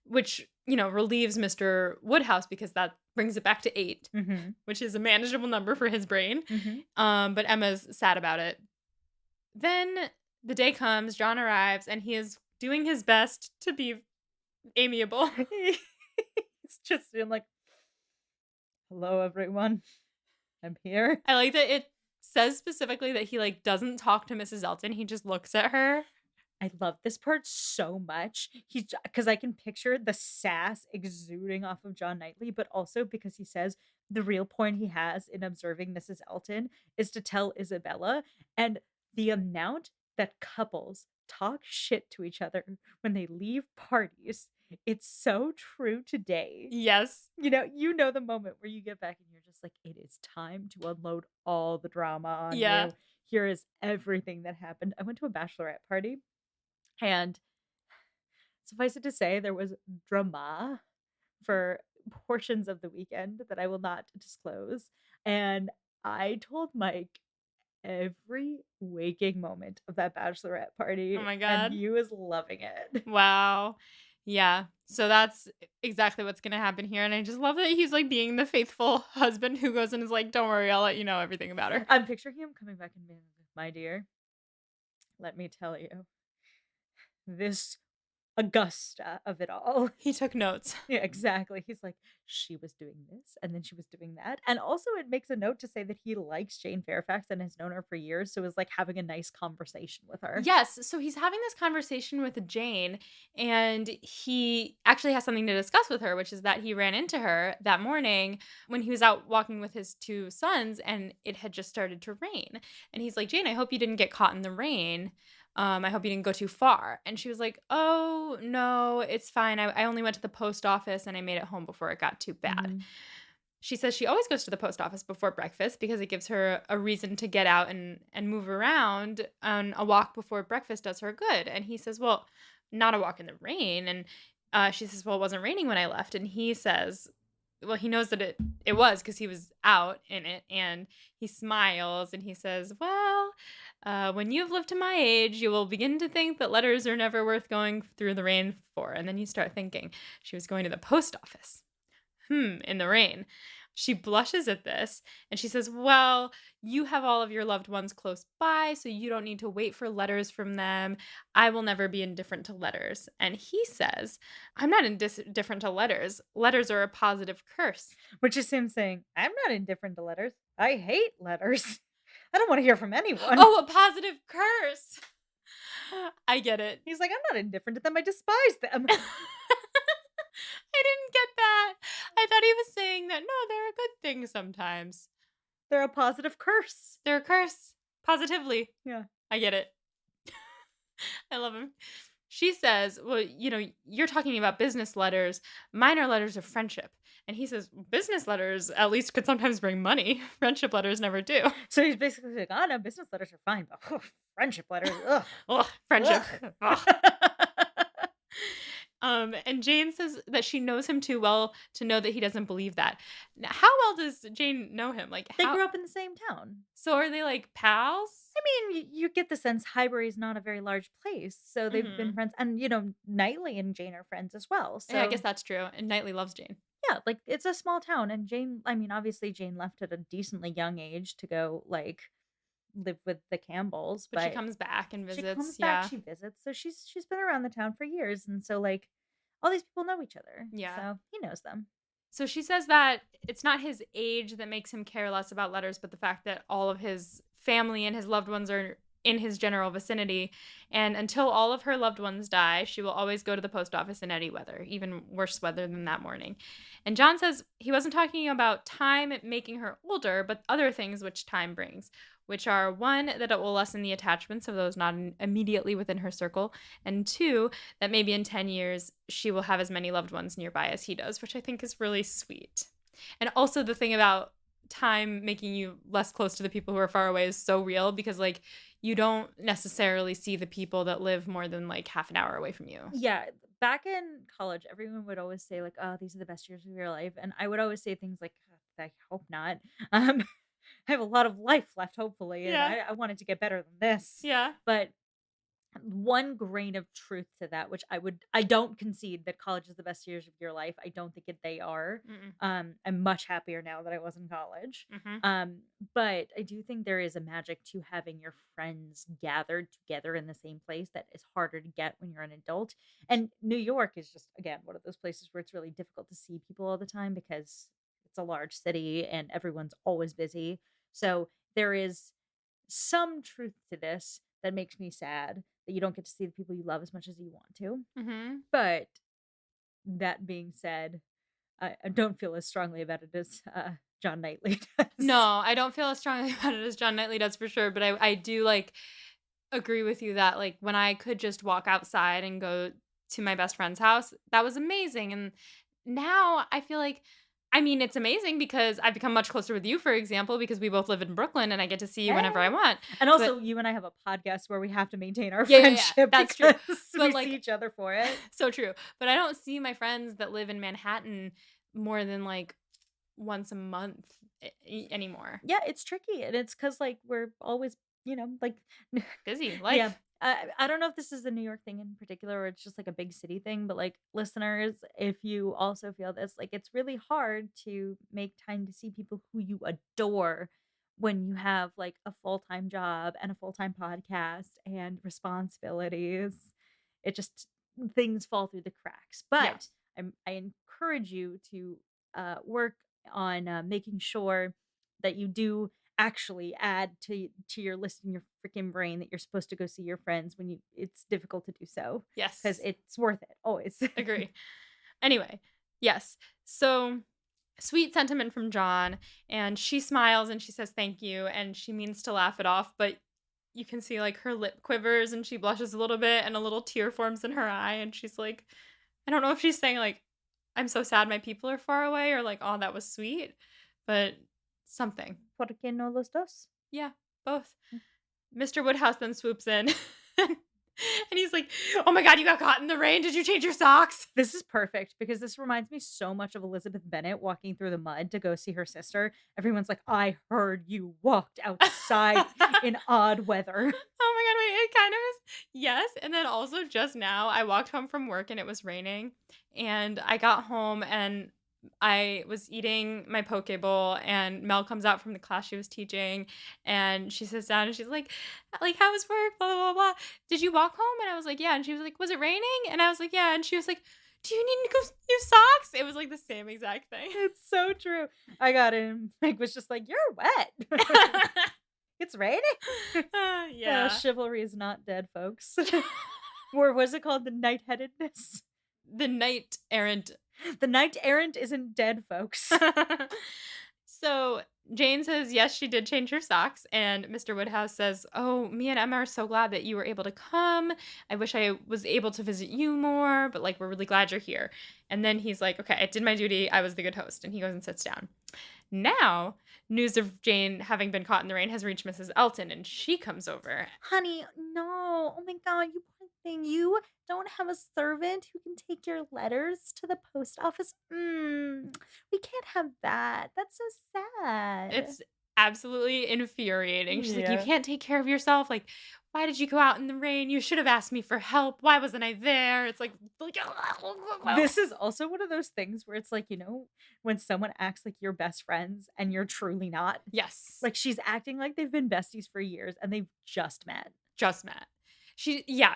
A: which, relieves Mr. Woodhouse because that brings it back to 8,
B: Mhm.
A: which is a manageable number for his brain.
B: Mhm.
A: But Emma's sad about it. Then the day comes, John arrives, and he is doing his best to be amiable.
B: It's just being like, "Hello, everyone. I'm here."
A: I like that it says specifically that he, like, doesn't talk to Mrs. Elton, he just looks at her.
B: I love this part so much. He's because I can picture the sass exuding off of John Knightley, but also because he says the real point he has in observing Mrs. Elton is to tell Isabella, and the amount that couples talk shit to each other when they leave parties, it's so true today.
A: Yes.
B: You know the moment where you get back and you're just like, "It is time to unload all the drama on
A: Yeah.
B: you. Here is everything that happened." I went to a bachelorette party, and suffice it to say, there was drama for portions of the weekend that I will not disclose, and I told Mike every waking moment of that bachelorette
A: Oh
B: party,
A: my
B: and
A: god.
B: he was loving it.
A: Wow. Yeah. So that's exactly what's gonna happen here, and I just love that he's, like, being the faithful husband who goes and is like, "Don't worry, I'll let you know everything about her."
B: I'm picturing him coming back and being like, "My dear, let me tell you, this Augusta of it all."
A: He took notes.
B: Yeah, exactly. He's like, "She was doing this, and then she was doing that." And also it makes a note to say that he likes Jane Fairfax and has known her for years, so is, like, having a nice conversation with her.
A: Yes, so he's having this conversation with Jane, and he actually has something to discuss with her, which is that he ran into her that morning when he was out walking with his 2 sons, and it had just started to rain. And he's like, "Jane, I hope you didn't get caught in the rain. I hope you didn't go too far." And she was like, "Oh, no, it's fine. I only went to the post office and I made it home before it got too bad."
B: Mhm.
A: She says she always goes to the post office before breakfast because it gives her a reason to get out and move around, and a walk before breakfast does her good. And he says, "Well, not a walk in the rain." And she says, "Well, it wasn't raining when I left." And he says, well, he knows that it was because he was out in it. And he smiles and he says, "Well, when you have lived to my age, you will begin to think that letters are never worth going through the rain for." And then you start thinking she was going to the post office. In the rain. She blushes at this and she says, "Well, you have all of your loved ones close by, so you don't need to wait for letters from them. I will never be indifferent to letters." And he says, "I'm not indifferent to letters. Letters are a positive curse."
B: Which is him saying, "I'm not indifferent to letters. I hate letters. I don't wanna hear from anyone."
A: Oh, a positive curse. I get it.
B: He's like, "I'm not indifferent to them, I despise them."
A: I didn't get that. I thought he was saying that no, they're a good thing sometimes.
B: They're a positive curse.
A: They're a curse. Positively.
B: Yeah.
A: I get it. I love him. She says, "Well, you're talking about business letters. Mine are letters of friendship." And he says, "Business letters at least could sometimes bring money. Friendship letters never do."
B: So he's basically like, "Oh, no, business letters are fine, but friendship letters, ugh,
A: Ugh, friendship.
B: ugh."
A: Ugh. And Jane says that she knows him too well to know that he doesn't believe that. Now, how well does Jane know him? Like,
B: They
A: how?
B: grew up in the same town.
A: So are they like pals?
B: I mean, you get the sense Highbury is not a very large place, so they've been
A: Hmm.
B: friends, and Knightley and Jane are friends as well.
A: Yeah, I guess
B: So
A: that's true. And Knightley loves Jane,
B: yeah, like it's a small town, and Jane. I mean, obviously Jane left at a decently young age to go like live with the Campbells,
A: but she
B: but
A: comes back and
B: she comes
A: visits.
B: back,
A: Yeah.
B: she visits, so she's been around the town for years, and so like. all these people know each other.
A: Yeah.
B: So he knows them.
A: So she says that it's not his age that makes him care less about letters, but the fact that all of his family and his loved ones are in his general vicinity. And until all of her loved ones die, she will always go to the post office in any weather, even worse weather than that morning. And John says he wasn't talking about time making her older, but other things which time brings, which are one, that it will lessen the attachments of those not immediately within her circle, and two, that maybe in 10 years she will have as many loved ones nearby as he does, which I think is really sweet. And also the thing about time making you less close to the people who are far away is so real, because like you don't necessarily see the people that live more than like half an hour away from you.
B: Yeah, back in college, everyone would always say like, "Oh, these are the best years of your life," and I would always say things like, "I hope not." Um, I have a lot of life left, hopefully, and
A: Yeah.
B: I want it to get better than this.
A: Yeah.
B: But one grain of truth to that, which I don't concede that college is the best years of your life. I don't think they are.
A: Mm-mm.
B: I'm much happier now that I was in college.
A: Mm-hmm.
B: But I do think there is a magic to having your friends gathered together in the same place that is harder to get when you're an adult. And New York is just again one of those places where it's really difficult to see people all the time because it's a large city and everyone's always busy. So there is some truth to this that makes me sad that you don't get to see the people you love as much as you want to.
A: Mm-hmm.
B: But that being said, I don't feel as strongly about it as John Knightley does.
A: No, I don't feel as strongly about it as John Knightley does for sure, but I do like agree with you that like when I could just walk outside and go to my best friend's house, that was amazing. And now I feel like, I mean, it's amazing because I've become much closer with you, for example, because we both live in Brooklyn and I get to see you whenever I
B: Hey.
A: want.
B: And
A: But
B: also, you and I have a podcast where we have to maintain our
A: yeah,
B: friendship
A: that's true.
B: because
A: But
B: we
A: like,
B: see each other for it.
A: so true. But I don't see my friends that live in Manhattan more than like once a month anymore.
B: Yeah, it's tricky, and it's because like we're always, like
A: Busy
B: yeah.
A: life.
B: I don't know if this is a New York thing in particular or it's just like a big city thing, but like listeners, if you also feel this, like it's really hard to make time to see people who you adore when you have like a full-time job and a full-time podcast and responsibilities. It just things fall through the cracks.
A: Yeah.
B: But I encourage you to work on making sure that you do actually add to your list in your freaking brain that you're supposed to go see your friends when you it's difficult to do so because
A: Yes.
B: it's worth it always.
A: Agree. Anyway, yes. So sweet sentiment from John, and she smiles and she says thank you, and she means to laugh it off, but you can see like her lip quivers and she blushes a little bit and a little tear forms in her eye, and she's like, I don't know if she's saying like, I'm so sad my people are far away, or like, oh, that was sweet, but something.
B: ¿Por qué no los dos?
A: Yeah, both. Mr. Woodhouse then swoops in. And he's like, oh my God, you got caught in the rain. Did you change your socks?
B: This is perfect because this reminds me so much of Elizabeth Bennet walking through the mud to go see her sister. Everyone's like, I heard you walked outside in odd weather.
A: Oh my God, wait, it kind of is. Yes. And then also just now, I walked home from work and it was raining. And I got home and I was eating my poke bowl, and Mel comes out from the class she was teaching, and she sits down and she's like, how was work? Blah, blah, blah, blah. Did you walk home? And I was like, yeah. And she was like, was it raining? And I was like, yeah. And she was like, do you need to go use socks? It was like the same exact thing.
B: It's so true. I got him. Mike was just like, you're wet. It's raining.
A: Yeah.
B: Chivalry is not dead, folks. Or was it called the knight-headedness?
A: The knight errant.
B: The knight errant isn't dead, folks.
A: So Jane says, yes, she did change her socks. And Mr. Woodhouse says, oh, me and Emma are so glad that you were able to come. I wish I was able to visit you more, but like, we're really glad you're here. And then he's like, okay, I did my duty. I was the good host. And he goes and sits down. Now, news of Jane having been caught in the rain has reached Mrs. Elton, and she comes over.
B: Honey, no. Oh my God, you poor thing. You don't have a servant who can take your letters to the post office. We can't have that. That's so sad.
A: It's absolutely infuriating. She's like, you
B: Yeah.
A: can't take care of yourself. Like, why did you go out in the rain? You should have asked me for help. Why wasn't I there? It's like
B: This is also one of those things where it's like, when someone acts like you're best friends and you're truly not.
A: yes,
B: Like she's acting like they've been besties for years and they've just met.
A: just met. Yeah,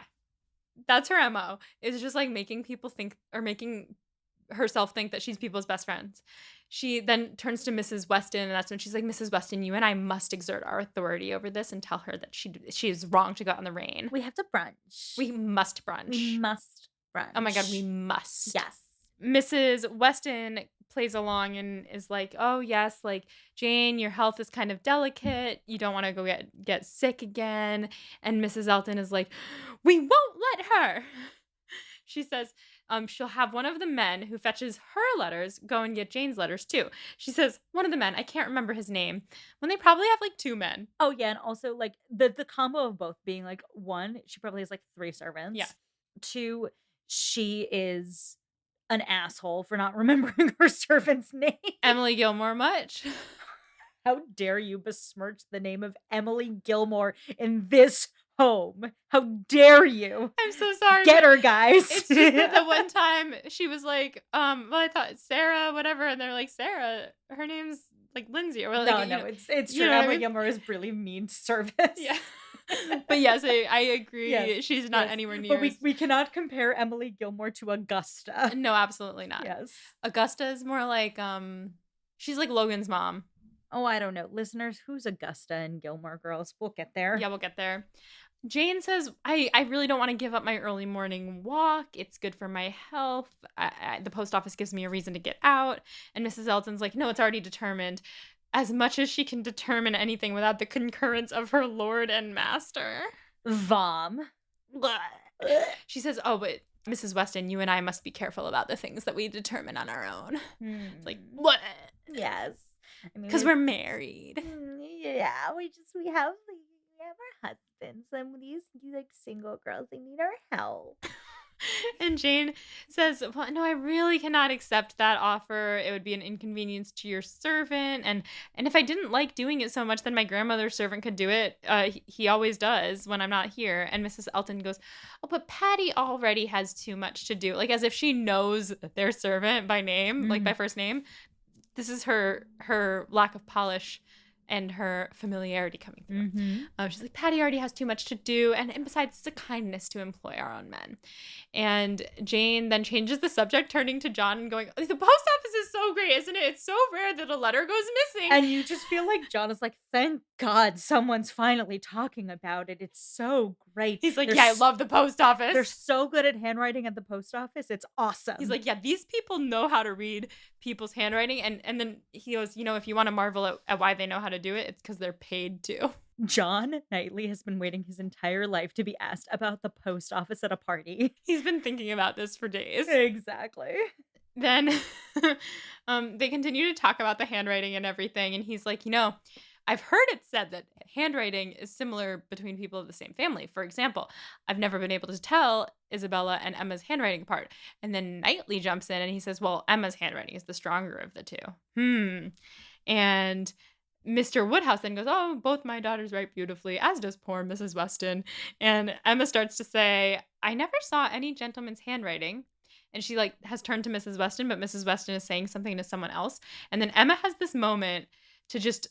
A: That's her MO, is just, like, making people think or making herself think that she's people's best friends. She then turns to Mrs. Weston, and that's when she's like, "Mrs. Weston, you and I must exert our authority over this and tell her that she is wrong to go out in the rain.
B: We have to brunch.
A: We must
B: We
A: brunch.
B: must
A: Oh my god, we
B: brunch.
A: must."
B: Yes.
A: Mrs. Weston plays along and is like, "Oh, yes, like, Jane, your health is kind of delicate. You don't wanna go get sick again." And Mrs. Elton is like, "We won't let her." She says, she'll have one of the men who fetches her letters go and get Jane's letters too. She says, one of the men, I can't remember his name, when they probably have like 2 men.
B: Oh, yeah, and also, like, the combo of both being, like, 1, she probably has, like, 3
A: Yeah.
B: servants. 2, she is an asshole for not remembering her servant's name.
A: Emily Gilmore much?
B: How dare you besmirch the name of Emily Gilmore in this home? How dare you?
A: I'm so sorry.
B: Get her, guys.
A: It's just that the one time she was like, well, I thought Sarah, whatever, and they're like, Sarah, her name's like Lindsay or like,
B: No, it's
A: you
B: true.
A: know what I
B: Emily
A: mean?
B: Gilmore is really mean to service.
A: Yeah. But yes, I agree.
B: Yes,
A: She's not
B: yes.
A: anywhere near.
B: But we cannot compare Emily Gilmore to Augusta.
A: No, absolutely not.
B: Yes.
A: Augusta is more like she's like Logan's mom.
B: Oh, I don't know. Listeners, who's Augusta and Gilmore Girls? We'll get there.
A: Yeah, we'll get there. Jane says, I really don't want to give up my early morning walk. It's good for my health. The post office gives me a reason to get out. And Mrs. Elton's like, no, it's already determined. As much as she can determine anything without the concurrence of her lord and master.
B: Vom.
A: She says, oh, but Mrs. Weston, you and I must be careful about the things that we determine on our own. It's like, what?
B: Yes. I mean,
A: Because we're married.
B: Yeah, we have our husbands, and these like single girls, they need our help.
A: And Jane says, well, no, I really cannot accept that offer. It would be an inconvenience to your servant. And if I didn't like doing it so much, then my grandmother's servant could do it. He always does when I'm not here. And Mrs. Elton goes, oh, but Patty already has too much to do. Like as if she knows their servant by name, like by first name. This is her lack of polish and her familiarity coming through. She's like, Patty already has too much to do. And besides, it's a kindness to employ our own men. And Jane then changes the subject, turning to John and going, the post office is so great, isn't it? It's so rare that a letter goes missing.
B: And you just feel like John is like, thank God someone's finally talking about it. It's so great.
A: He's like, I love the post office.
B: They're so good at handwriting at the post office. It's awesome.
A: He's like, yeah, these people know how to read people's handwriting. And then he goes, if you want to marvel at why they know how to do it, it's because they're paid to.
B: John Knightley has been waiting his entire life to be asked about the post office at a party.
A: He's been thinking about this for days.
B: Exactly.
A: Then they continue to talk about the handwriting and everything. And he's like, I've heard it said that handwriting is similar between people of the same family. For example, I've never been able to tell Isabella and Emma's handwriting apart. And then Knightley jumps in and he says, well, Emma's handwriting is the stronger of the two. And Mr. Woodhouse then goes, oh, both my daughters write beautifully, as does poor Mrs. Weston. And Emma starts to say, I never saw any gentleman's handwriting. And she has turned to Mrs. Weston, but Mrs. Weston is saying something to someone else. And then Emma has this moment to just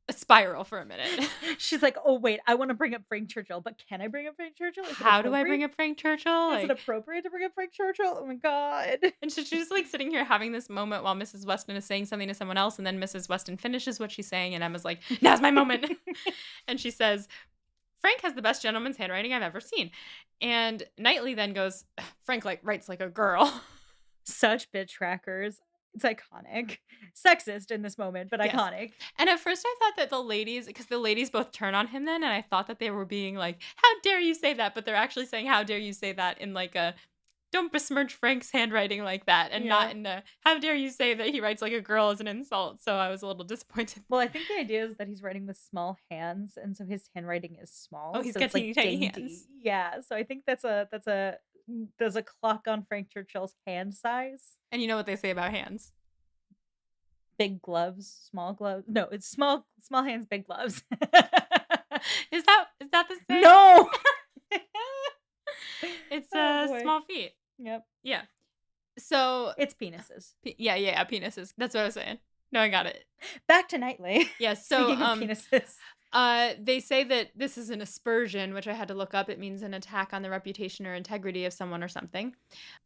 A: spiral for a minute.
B: She's like, oh, wait, I want to bring up Frank Churchill, but can I bring up Frank Churchill?
A: How do I bring up Frank Churchill?
B: Is it appropriate to bring up Frank Churchill? Oh my God.
A: And she's just sitting here having this moment while Mrs. Weston is saying something to someone else. And then Mrs. Weston finishes what she's saying. And Emma's like, now's my moment. And she says, Frank has the best gentleman's handwriting I've ever seen. And Knightley then goes, Frank writes like a girl.
B: Such bitch trackers. It's iconic. Sexist in this moment, but yes. Iconic.
A: And at first I thought that because the ladies both turn on him then, and I thought that they were being like, how dare you say that? But they're actually saying, how dare you say that in a, don't besmirch Frank's handwriting like that, and not in a, how dare you say that he writes like a girl as an insult. So I was a little disappointed.
B: Well, I think the idea is that he's writing with small hands, and so his handwriting is small.
A: Oh, he's
B: so
A: got tiny hands.
B: Yeah, so I think there's a clock on Frank Churchill's hand size.
A: And you know what they say about hands?
B: Big gloves, small gloves. No, it's small hands, big gloves.
A: Is that the same?
B: No.
A: It's small feet.
B: Yep.
A: Yeah. So
B: it's penises.
A: Yeah, penises. That's what I was saying. No, I got it.
B: Back to Knightley.
A: Yeah. So
B: speaking of penises.
A: They say that this is an aspersion, which I had to look up. It means an attack on the reputation or integrity of someone or something.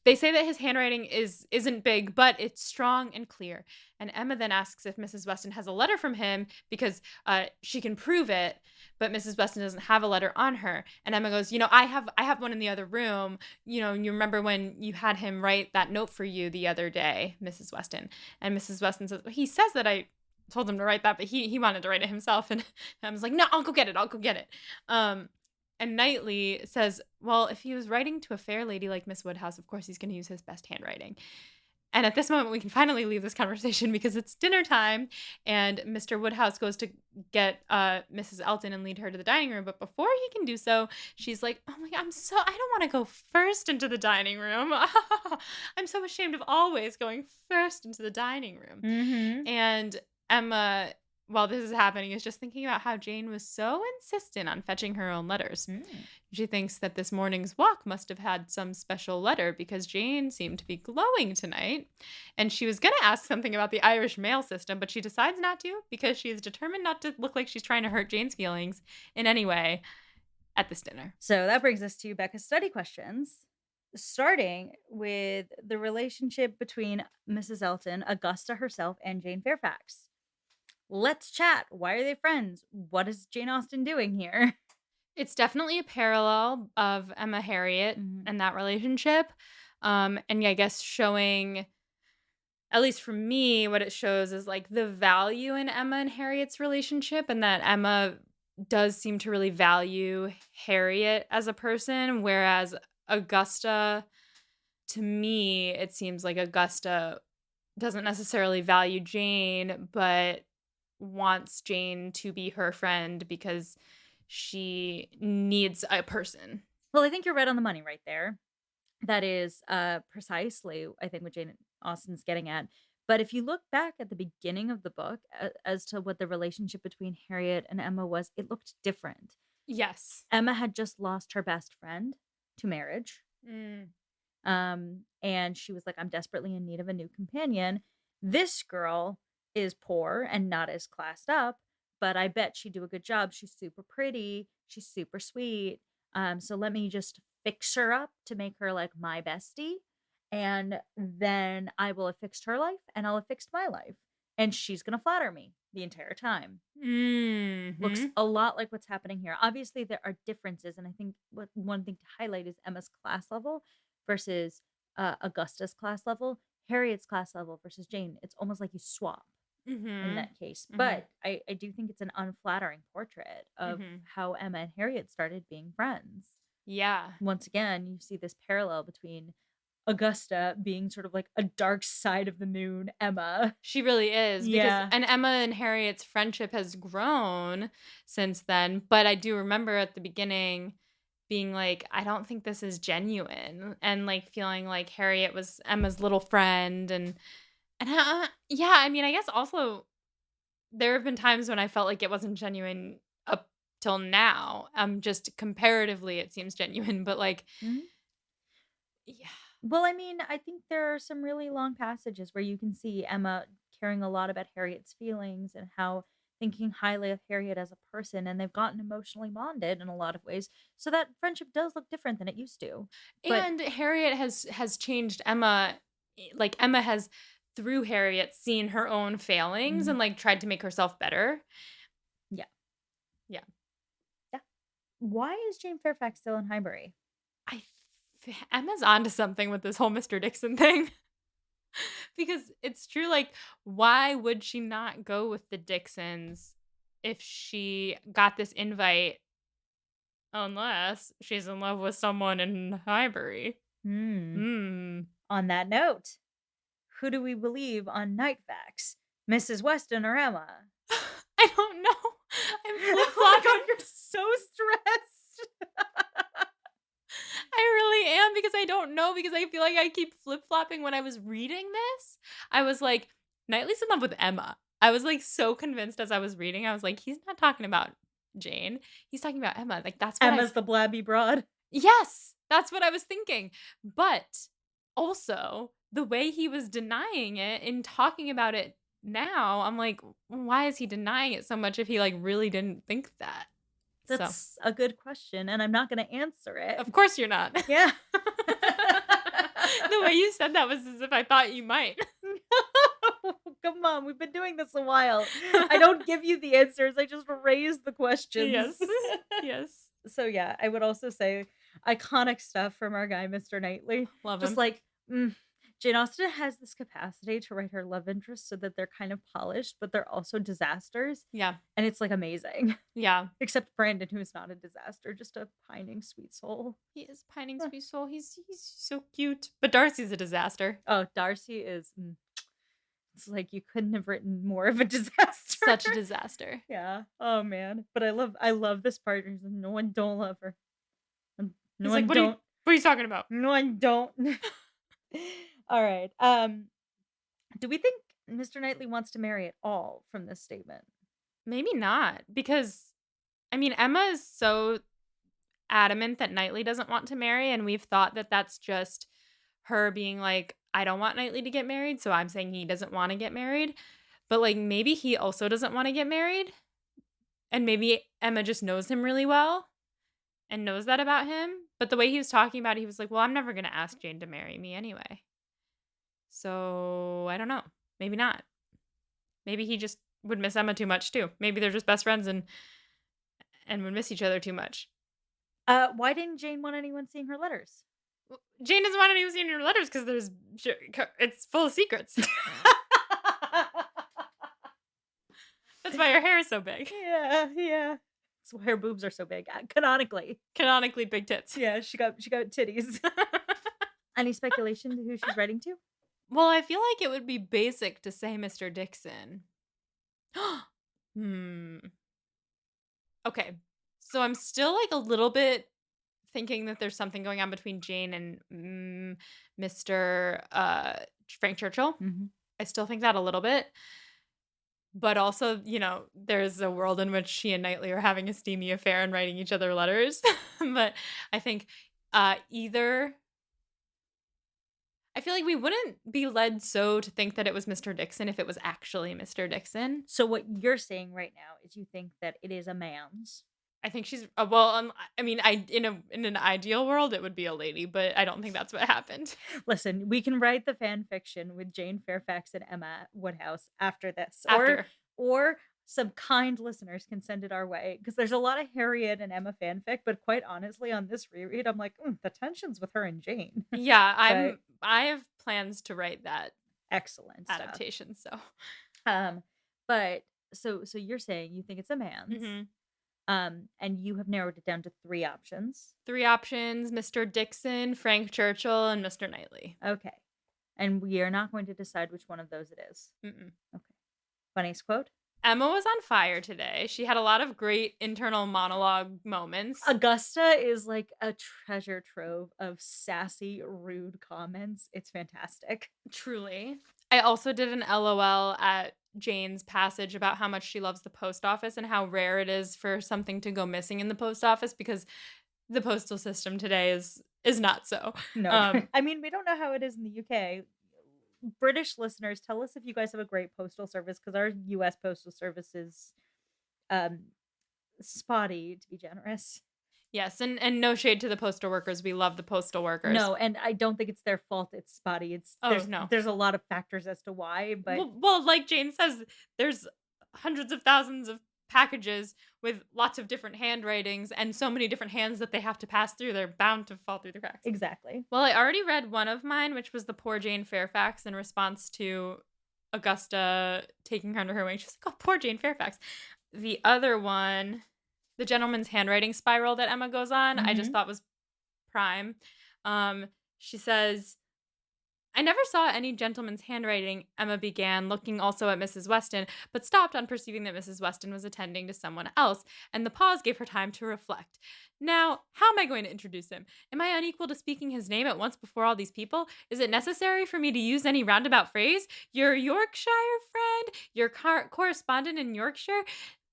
A: They say that his handwriting isn't big, but it's strong and clear. And Emma then asks if Mrs. Weston has a letter from him because she can prove it, but Mrs. Weston doesn't have a letter on her. And Emma goes, I have one in the other room. You remember when you had him write that note for you the other day, Mrs. Weston. And Mrs. Weston says, well, he says that I told him to write that, but he wanted to write it himself. And I was like, no, I'll go get it. I'll go get it. And Knightley says, well, if he was writing to a fair lady like Miss Woodhouse, of course he's going to use his best handwriting. And at this moment, we can finally leave this conversation because it's dinner time, and Mr. Woodhouse goes to get Mrs. Elton and lead her to the dining room. But before he can do so, she's like, "Oh my God, I don't want to go first into the dining room. I'm so ashamed of always going first into the dining room."
B: Mm-hmm.
A: And Emma, while this is happening, is just thinking about how Jane was so insistent on fetching her own letters. She thinks that this morning's walk must have had some special letter because Jane seemed to be glowing tonight. And she was going to ask something about the Irish mail system, but she decides not to because she is determined not to look like she's trying to hurt Jane's feelings in any way at this dinner.
B: So that brings us to Becca's study questions, starting with the relationship between Mrs. Elton, Augusta herself, and Jane Fairfax. Let's chat. Why are they friends? What is Jane Austen doing here?
A: It's definitely a parallel of Emma Harriet and that relationship. And yeah, I guess showing, at least for me, what it shows is like the value in Emma and Harriet's relationship, and that Emma does seem to really value Harriet as a person, whereas Augusta, to me, it seems like Augusta doesn't necessarily value Jane, but wants Jane to be her friend because she needs a person.
B: Well, I think you're right on the money right there. That is precisely, I think, what Jane Austen's getting at. But if you look back at the beginning of the book as to what the relationship between Harriet and Emma was, it looked different.
A: Yes.
B: Emma had just lost her best friend to marriage. And she was like, I'm desperately in need of a new companion. This girl is poor and not as classed up, but I bet she'd do a good job. She's super pretty. She's super sweet. So let me just fix her up to make her like my bestie. And then I will have fixed her life and I'll have fixed my life. And she's going to flatter me the entire time. Looks a lot like what's happening here. Obviously, there are differences. And I think one thing to highlight is Emma's class level versus Augusta's class level. Harriet's class level versus Jane. It's almost like you swap in that case. But I do think it's an unflattering portrait of how Emma and Harriet started being friends.
A: Yeah.
B: Once again, you see this parallel between Augusta being sort of like a dark side of the moon Emma.
A: She really is.
B: Yeah.
A: And Emma and Harriet's friendship has grown since then. But I do remember at the beginning being like, I don't think this is genuine. And like feeling like Harriet was Emma's little friend. And yeah, I mean, I guess also there have been times when I felt like it wasn't genuine up till now. Just comparatively, it seems genuine. But like, yeah.
B: Well, I mean, I think there are some really long passages where you can see Emma caring a lot about Harriet's feelings and how thinking highly of Harriet as a person, and they've gotten emotionally bonded in a lot of ways. So that friendship does look different than it used to.
A: And Harriet has changed Emma. Like Emma has, through Harriet, seen her own failings and like tried to make herself better.
B: Yeah.
A: Yeah.
B: Yeah. Why is Jane Fairfax still in Highbury?
A: Emma's onto something with this whole Mr. Dixon thing. Because it's true, like, why would she not go with the Dixons if she got this invite unless she's in love with someone in Highbury?
B: On that note, who do we believe on Night Facts? Mrs. Weston or Emma?
A: I don't know. I'm flip-flopping.
B: Oh my God, you're so stressed.
A: I really am because I don't know, because I feel like I keep flip-flopping. When I was reading this, I was like, Knightley's in love with Emma. I was like so convinced as I was reading. I was like, he's not talking about Jane. He's talking about Emma. Like that's what
B: Emma's the blabby broad.
A: Yes, that's what I was thinking. But also the way he was denying it and talking about it now I'm like, why is he denying it so much if he, like, really didn't think that? So,
B: That's a good question, and I'm not gonna answer it.
A: of course you're not.
B: Yeah.
A: The way you said that was as if I thought you might.
B: No, come on, we've been doing this a while. I don't give you the answers, I just raise the questions.
A: Yes. Yes.
B: So, yeah, I would also say iconic stuff from our guy, Mr. Knightley.
A: Love
B: Just
A: him.
B: like, Jane Austen has this capacity to write her love interests so that they're kind of polished, but they're also disasters,
A: Yeah.
B: and it's, like, amazing.
A: Yeah.
B: Except Brandon, who is not a disaster, just a pining sweet soul.
A: He is pining sweet soul. He's so cute. But Darcy's a disaster.
B: Oh, Darcy is it's like you couldn't have written more of a disaster.
A: Such a disaster.
B: Yeah. Oh, man. But I love this part. He's like, "No one don't love her. No
A: He's
B: one
A: like,
B: don't.
A: what are you talking about?
B: No one don't." All right. Do we think Mr. Knightley wants to marry at all from this statement?
A: Maybe not. Because I mean, Emma is so adamant that Knightley doesn't want to marry, and we've thought that that's just her being like, I don't want Knightley to get married, so I'm saying he doesn't want to get married. But like maybe he also doesn't want to get married, and maybe Emma just knows him really well and knows that about him. But the way he was talking about it, he was like, well, I'm never going to ask Jane to marry me anyway. So I don't know. Maybe not. Maybe he just would miss Emma too much too. Maybe they're just best friends and would miss each other too much.
B: Why didn't Jane want anyone seeing her letters?
A: Jane doesn't want anyone seeing her letters because it's full of secrets. That's why her hair is so big.
B: Yeah, yeah. That's why her boobs are so big. Canonically.
A: Canonically big tits.
B: Yeah, she got titties. Any speculation to who she's writing to?
A: Well, I feel like it would be basic to say Mr. Dixon. Okay. So I'm still like a little bit thinking that there's something going on between Jane and Mr. Frank Churchill.
B: Mhm.
A: I still think that a little bit. But also, there's a world in which she and Knightley are having a steamy affair and writing each other letters. But I think either. I feel like we wouldn't be led so to think that it was Mr. Dixon if it was actually Mr. Dixon.
B: So what you're saying right now is you think that it is a man's.
A: I think she's I mean, in an ideal world it would be a lady, but I don't think that's what happened.
B: Listen, we can write the fan fiction with Jane Fairfax and Emma Woodhouse after this.
A: After.
B: Or some kind listeners can send it our way because there's a lot of Harriet and Emma fanfic, but quite honestly, on this reread, I'm like, the tension's with her and Jane.
A: Yeah,
B: But-
A: I have plans to write that
B: Excellent stuff.
A: adaptation. So,
B: But so you're saying you think it's a man's,
A: mhm.
B: And you have narrowed it down to 3 options.
A: 3 options: Mr. Dixon, Frank Churchill, and Mr. Knightley.
B: Okay, and we are not going to decide which one of those it is.
A: Mm-mm.
B: Okay. Funniest quote?
A: Emma was on fire today. She had a lot of great internal monologue moments.
B: Augusta is like a treasure trove of sassy, rude comments. It's fantastic.
A: Truly. I also did an LOL at Jane's passage about how much she loves the post office and how rare it is for something to go missing in the post office because the postal system today is not so.
B: No. I mean, we don't know how it is in the UK. British listeners, tell us if you guys have a great postal service because our US postal service is spotty, to be generous.
A: Yes, and no shade to the postal workers. We love the postal workers.
B: No, and I don't think it's their fault it's spotty.
A: No.
B: There's a lot of factors as to why, but
A: Well, like Jane says, there's hundreds of thousands of packages with lots of different handwritings and so many different hands that they have to pass through. They're bound to fall through the cracks.
B: exactly.
A: Well, I already read one of mine, which was the poor Jane Fairfax in response to Augusta taking her under her wing. She was like, oh, poor Jane Fairfax. The other one, the gentleman's handwriting spiral that Emma goes on, I just thought was prime. She says, I never saw any gentleman's handwriting, Emma began, looking also at Mrs. Weston, but stopped on perceiving that Mrs. Weston was attending to someone else, and the pause gave her time to reflect. Now, how am I going to introduce him? Am I unequal to speaking his name at once before all these people? Is it necessary for me to use any roundabout phrase? Your Yorkshire friend? Your correspondent in Yorkshire?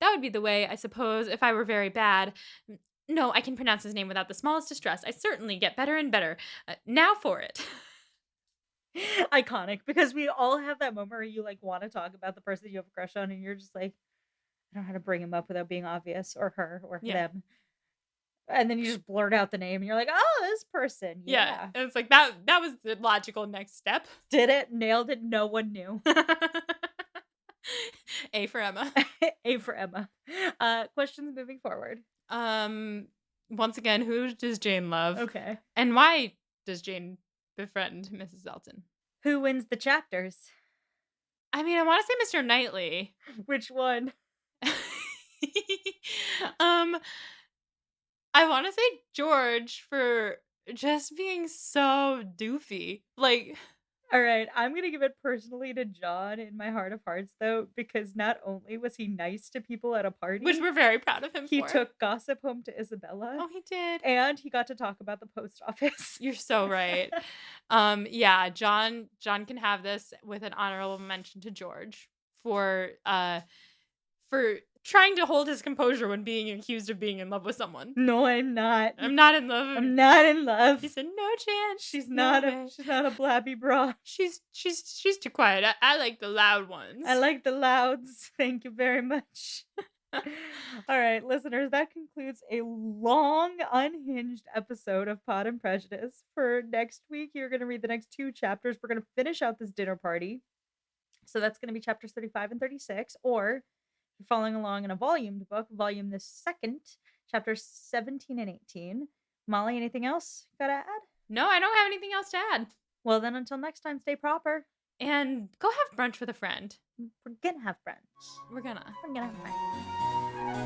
A: That would be the way, I suppose, if I were very bad. No, I can pronounce his name without the smallest distress. I certainly get better and better. Now for it.
B: Iconic, because we all have that moment where you, like, wanna talk about the person you have a crush on, and you're just like, "I don't know how to bring him up without being obvious, or her, or
A: Yeah.
B: them." And then you just blurt out the name, and you're like, "Oh, this person,
A: Yeah.
B: yeah.
A: And it's like that was the logical next step.
B: Did it, nailed it, no one knew."
A: A for Emma.
B: A for Emma. Questions moving forward.
A: Um, Once again, who does Jane love?
B: Okay.
A: And why does Jane befriend Mrs. Elton?
B: Who wins the chapters?
A: I mean, I want to say Mr. Knightley.
B: Which one?
A: um, I want to say George for just being so doofy. Like,
B: Alright, I'm gonna give it personally to John in my heart of hearts, though, because not only was he nice to people at a
A: which
B: party,
A: we're very proud of him
B: he
A: for.
B: took gossip home to Isabella,
A: Oh, he did.
B: and he got to talk about the post office.
A: You're so right. Yeah, John can have this with an honorable mention to George for trying to hold his composure when being accused of being in love with someone.
B: No, I'm not.
A: I'm not in love.
B: I'm not in love.
A: He said, "No chance.
B: She's
A: no
B: not
A: way.
B: a blabby bra.
A: She's too quiet. I like the loud ones."
B: I like the louds. Thank you very much. All right, listeners, that concludes a long, unhinged episode of Pod and Prejudice. For next week, you're going to read the next 2 chapters. We're going to finish out this dinner party. So that's going to be chapters 35 and 36. Or if you're following along in a volumed book, volume the second, chapters 17 and 18. Molly, anything else you got to add?
A: No, I don't have anything else to add.
B: Well, then until next time, stay proper.
A: And go have brunch with a friend.
B: We're going to have brunch.
A: We're gonna.
B: We're going to have brunch.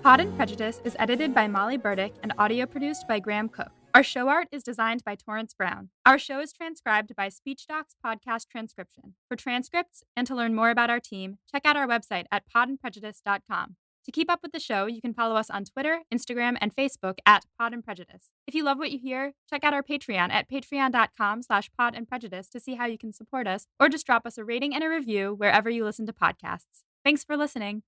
A: Pod and Prejudice is edited by Molly Burdick and audio produced by Graham Cook. Our show art is designed by Torrance Brown. Our show is transcribed by SpeechDocs Podcast Transcription. For transcripts and to learn more about our team, check out our website at podandprejudice.com. To keep up with the show, you can follow us on Twitter, Instagram, and Facebook at Pod and Prejudice. If you love what you hear, check out our Patreon at patreon.com/podandprejudice to see how you can support us, or just drop us a rating and a review wherever you listen to podcasts. Thanks for listening.